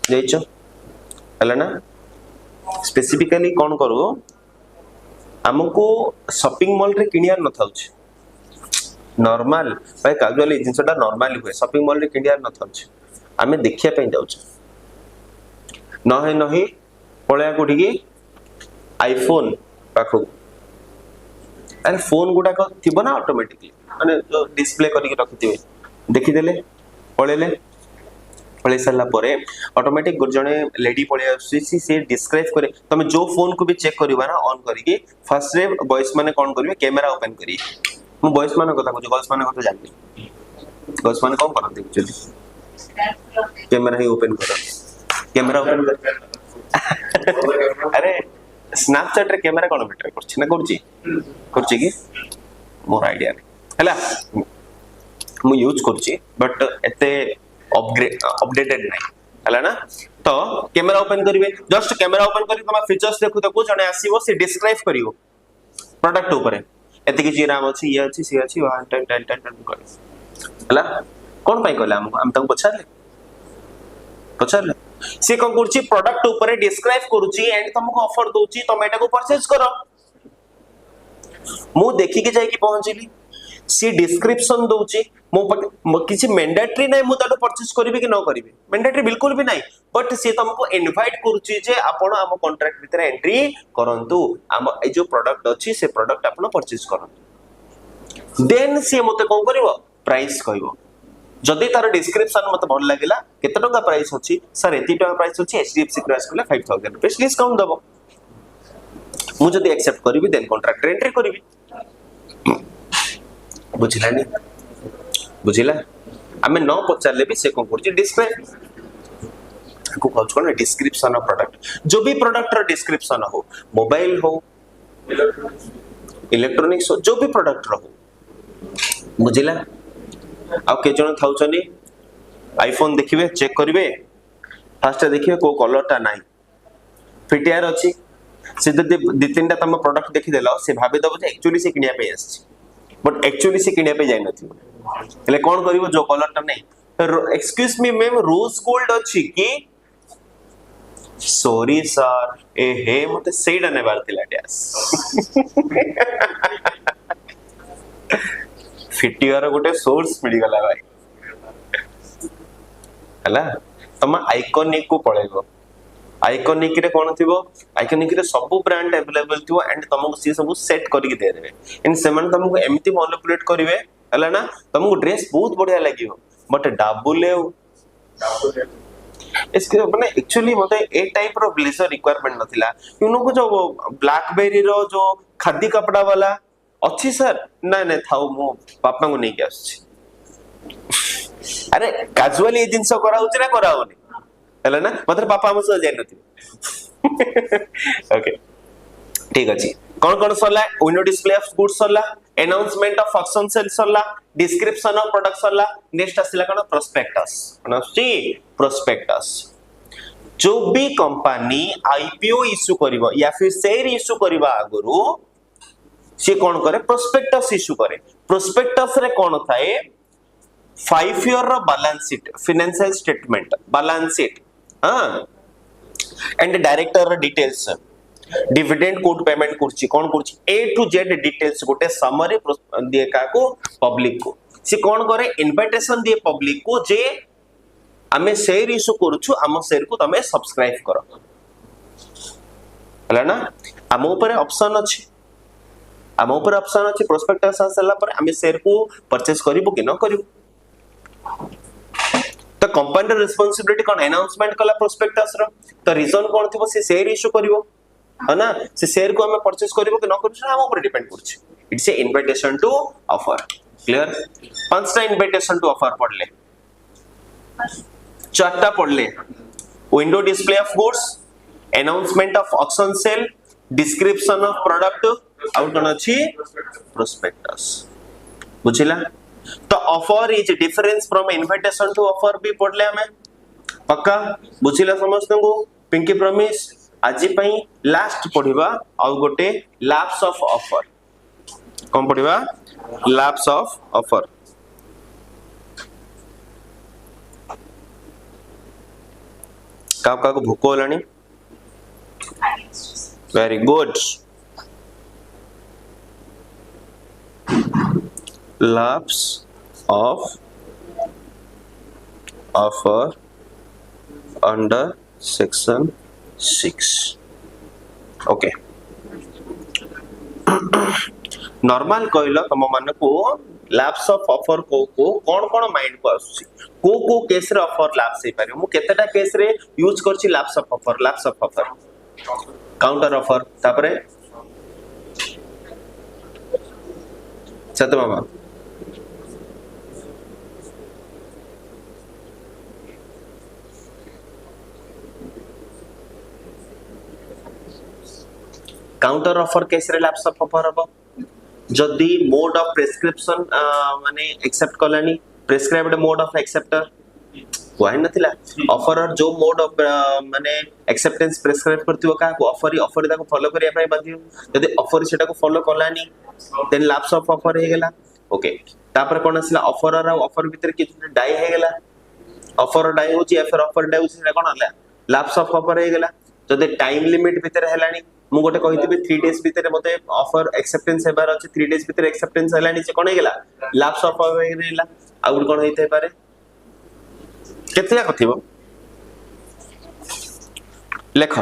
जाइछो हला ना स्पेसिफिकली कौन करू हमको शॉपिंग मॉल रे किनियार न थाउछ नॉर्मल भाई कैजुअली जिंसटा नॉर्मली हुए शॉपिंग मॉल रे किनियार न थाउछ हमें देखिया पे जाउछ नहीं पळया कोठी की आईफोन पाखो अरे फोन गुडा को थिबो ना ऑटोमेटिकली माने जो डिस्प्ले करी रखिथिबे देखि देले पळेले पळे सरला परे ऑटोमेटिक जने लेडी पळे आसी से डिस्क्राइब करे तमे जो फोन को भी चेक करिबा ना ऑन करिके फर्स्ट रे वॉइस माने कोन करिवे कैमरा ओपन करी मु वॉइस माने कथा कहू गर्ल्स माने कथा जानबी गर्ल्स माने कोन करते एक्चुअली कैमरा ही ओपन करो कैमरा ओपन कर अरे स्नैपचैट रे कैमरा कोन बेटर करछि ना करछि कि मोर आईडिया हला मु यूज करछि बट एते अपडेटेड नहीं हला ना तो कैमरा ओपन करिवे जस्ट कैमरा ओपन करी तमा फीचर्स देखु तको जने आसीबो से डिस्क्राइब करियो प्रोडक्ट ऊपर एते कि जी राम अछि ये अछि सी अछि 1 10 10 10 कर हला कोन पाई कहला हम तम पछारले से कोन करछि प्रोडक्ट ऊपर डिस्क्राइब करूछि एंड तुमको ऑफर दोछि तुम एटा को परचेज करो मु देखि के जाई कि पहुंचली सी डिस्क्रिप्शन दोछि मो किछि मैंडेटरी नै मु ताटो परचेज करबी कि न करबी मैंडेटरी बिल्कुल भी नहीं बट सी तुमको इनवाइट करूछि जे आपण हम कॉन्ट्रैक्ट भीतर एंट्री करंतु हम ए जो प्रोडक्ट अछि से प्रोडक्ट आपण परचेज करंतु देन सी मते कोन करबो प्राइस कहबो जदि तार डिस्क्रिप्शन मते भल लागिला केते टका प्राइस अछि सर एती टका प्राइस अछि एचडीएफसी क्रैश करले 5000 रुपीस डिस्काउंट दबो मु जदि एक्सेप्ट करबी देन कॉन्ट्रैक्ट एंट्री करबी बुझिला आमे न पचारले भी से कोन करछि डिस्क्राइब को कहछ कोन डिस्क्रिप्शन ऑफ प्रोडक्ट जो भी प्रोडक्ट रो डिस्क्रिप्शन हो मोबाइल हो इलेक्ट्रॉनिक्स हो जो भी प्रोडक्ट रो बुझिला आ के जण थाउचनी आईफोन देखिबे चेक करिवे फास्ट देखिबे को कलर ता नाही फिटियर अछि से दि तीनटा तम प्रोडक्ट देखि देलो से भाबे दबो जे एक्चुअली से किनिया पे आछि बट एक्चुअली से किनिया पे जाय नथि એટલે કોણ કરીવો જો કલર તા નહીં excuse me ma'am rose gold अछि की सॉरी सर ए हे मते सेडा ने बारतिला ड्यास फिटियर गोटे सोर्स मिल गला भाई हला तमा आइकॉनिक को पळेगो आइकॉनिक रे कोन थिबो आइकॉनिक रे सब ब्रांड अवेलेबल थिबो एंड तमको सी सब सेट करके दे देबे इन सेमन तमको एम्ति मैनिपुलेट करिवे हला ना तमको ड्रेस बहुत बढ़िया लागियो बट डाबुले इसके माने एक्चुअली मते ए टाइप रो ब्लेजर रिक्वायरमेंट नथिला यूनो को जो ब्लैकबेरी रो जो खादी कपड़ा वाला अच्छी सर ना ना थाउ मो पापा को नहीं आछि अरे कैजुअली ये जिनस करा होची ना करा होनी हैला ना मतलब पापा हम सह जाई नथि ओके ठीक अछि कौन कौन सरला विंडो डिस्प्ले ऑफ गुड्स सरला अनाउंसमेंट ऑफ ऑक्शन सेल सरला डिस्क्रिप्शन ऑफ प्रोडक्ट सरला नेक्स्ट आसिला कोन प्रोस्पेक्टस कोन आछि प्रोस्पेक्टस जो भी कंपनी आईपीओ इश्यू करिवो या फिर शेयर इश्यू करिवा आगुरु से कौन करे प्रोस्पेक्टस इश्यू करे प्रोस्पेक्टस रे कौन थाए 5 ईयर रो balance sheet financial statement balance sheet हां एंड डायरेक्टर रो डिटेल्स डिविडेंड कोड पेमेंट करछि कौन करछि ए टू जेड डिटेल्स गोटे समरी दिए काको पब्लिक को से कौन करे इनविटेशन दिए पब्लिक को जे आमे शेयर इश्यू करूछु आम शेयर को तमे सब्सक्राइब करो हला ना आम ऊपर ऑप्शन अछि आम ऊपर ऑप्शन अछि प्रोस्पेक्टस आसला पर आमे शेयर को परचेस करिवो कि न करिवो तो कंपनी रिस्पांसिबिलिटी कोन अनाउंसमेंट कला प्रोस्पेक्टस रो तो रीजन कोन थिबो से शेयर इश्यू करिवो है ना से शेयर को हमें परचेस करिवो कि न करिवो हम ऊपर डिपेंड करछि it's a invitation to offer clear पांचटा इनविटेशन टू ऑफर पढ़ले चारटा पढ़ले window display of goods announcement of auction sale description of product आउट कोन अछि प्रोस्पेक्टस बुझिला तो offer is difference from invitation to offer भी पढ़ले हमें पक्का बुझिला समस्त को पिंकी प्रॉमिस आज पई लास्ट पढ़िबा आ गोटे लैप्स ऑफ ऑफर कोन पढ़िबा लैप्स ऑफ ऑफर का को भूख होलानी very good lapse of offer under section 6 okay normal कहलो तम मन को लैप्स ऑफ ऑफर को कोन कोन माइंड को आसुची को केस रे ऑफर लैप्स हे पारे मु केतेटा केस रे यूज करछि lapse of offer counter offer तापरे सत्य मामा काउंटर ऑफर केस रे लैप्स ऑफ ऑफर हबो जदी मोड ऑफ प्रेस्क्रिप्शन माने एक्सेप्ट कलानी prescribed mode of acceptor by नथिला ऑफरर जो मोड ऑफ माने एक्सेप्टेंस प्रेस्क्राइब करथिबो का को ऑफर दा को फॉलो करिया पय बाधियो जदी ऑफर सेटा को फॉलो कलानी देन लैप्स ऑफ ऑफर हे गेला ओके तापर कोन असला ऑफरर ऑफर भीतर कि डाई हे गेला ऑफर डाई होची या फिर ऑफर डाई होची कोन हला लैप्स ऑफ ऑफर हे गेला जदी टाइम लिमिट भीतर हेलानी मु गोटे कहितबे 3 डेज भीतर मते ऑफर एक्सेप्टेंस हेबार अछि 3 डेज भीतर एक्सेप्टेंस हेलानी से कोन हे गेला लैप्स ऑफ ऑफर हे गेला आउट कोन हेते पारे केतला कथिबो लेख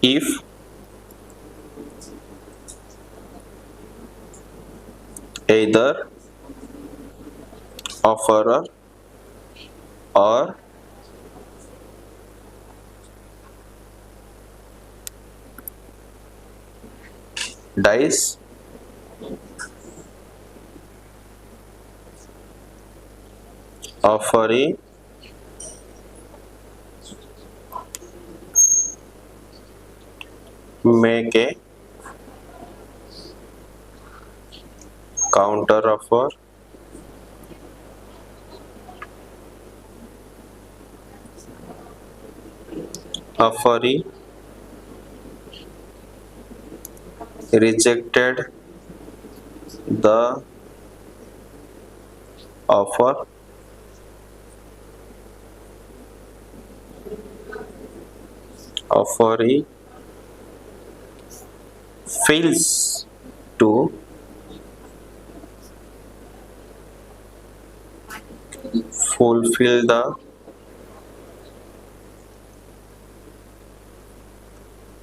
if either offerer or dice offering make a counter offer offering rejected the offer offering fails to fulfill the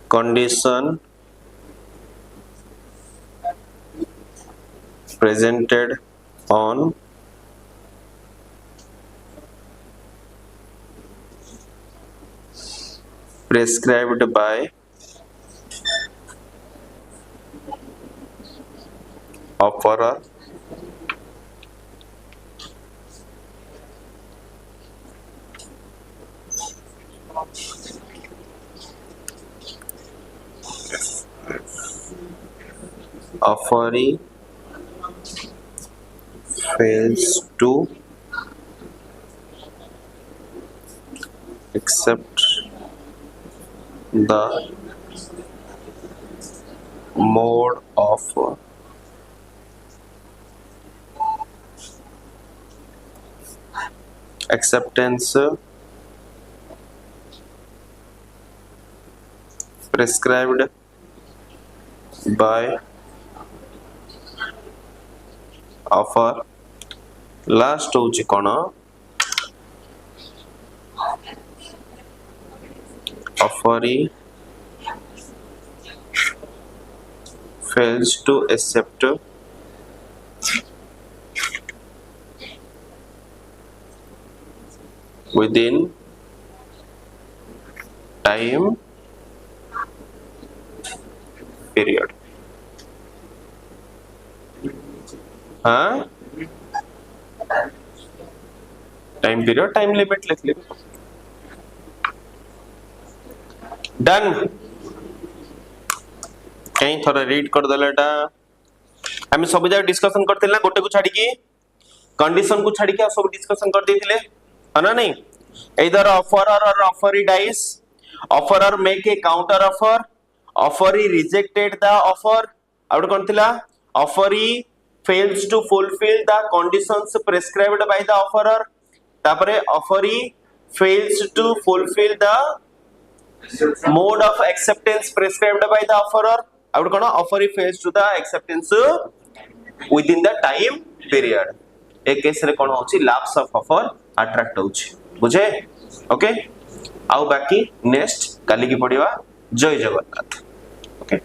condition presented on prescribed by offerer offeree fails to accept the mode of acceptance prescribed by offer last होची कोन offeree fails to accept within time period हाँ time period time limit लिख ले done कहीं थोड़ा read कर देला एटा हम सब जगह डिस्कशन करथिल ना गोटे को छाडी की कंडीशन को छाडी के सब डिस्कशन कर देथिले है ना नहीं either offerer or offeree dies offerer make a counter offer offeree rejected the offer आउट कोन थिला offeree fails to fulfill the conditions prescribed by the offerer तापरे offeree fails to fulfill the mode of acceptance prescribed by the offerer out cone offeree fails to the acceptance within the time period एक case रे कोन होची lapse of offer attract होची बुझे okay आउ बाकी next काली की पढ़िवा जय जगन्नाथ ओके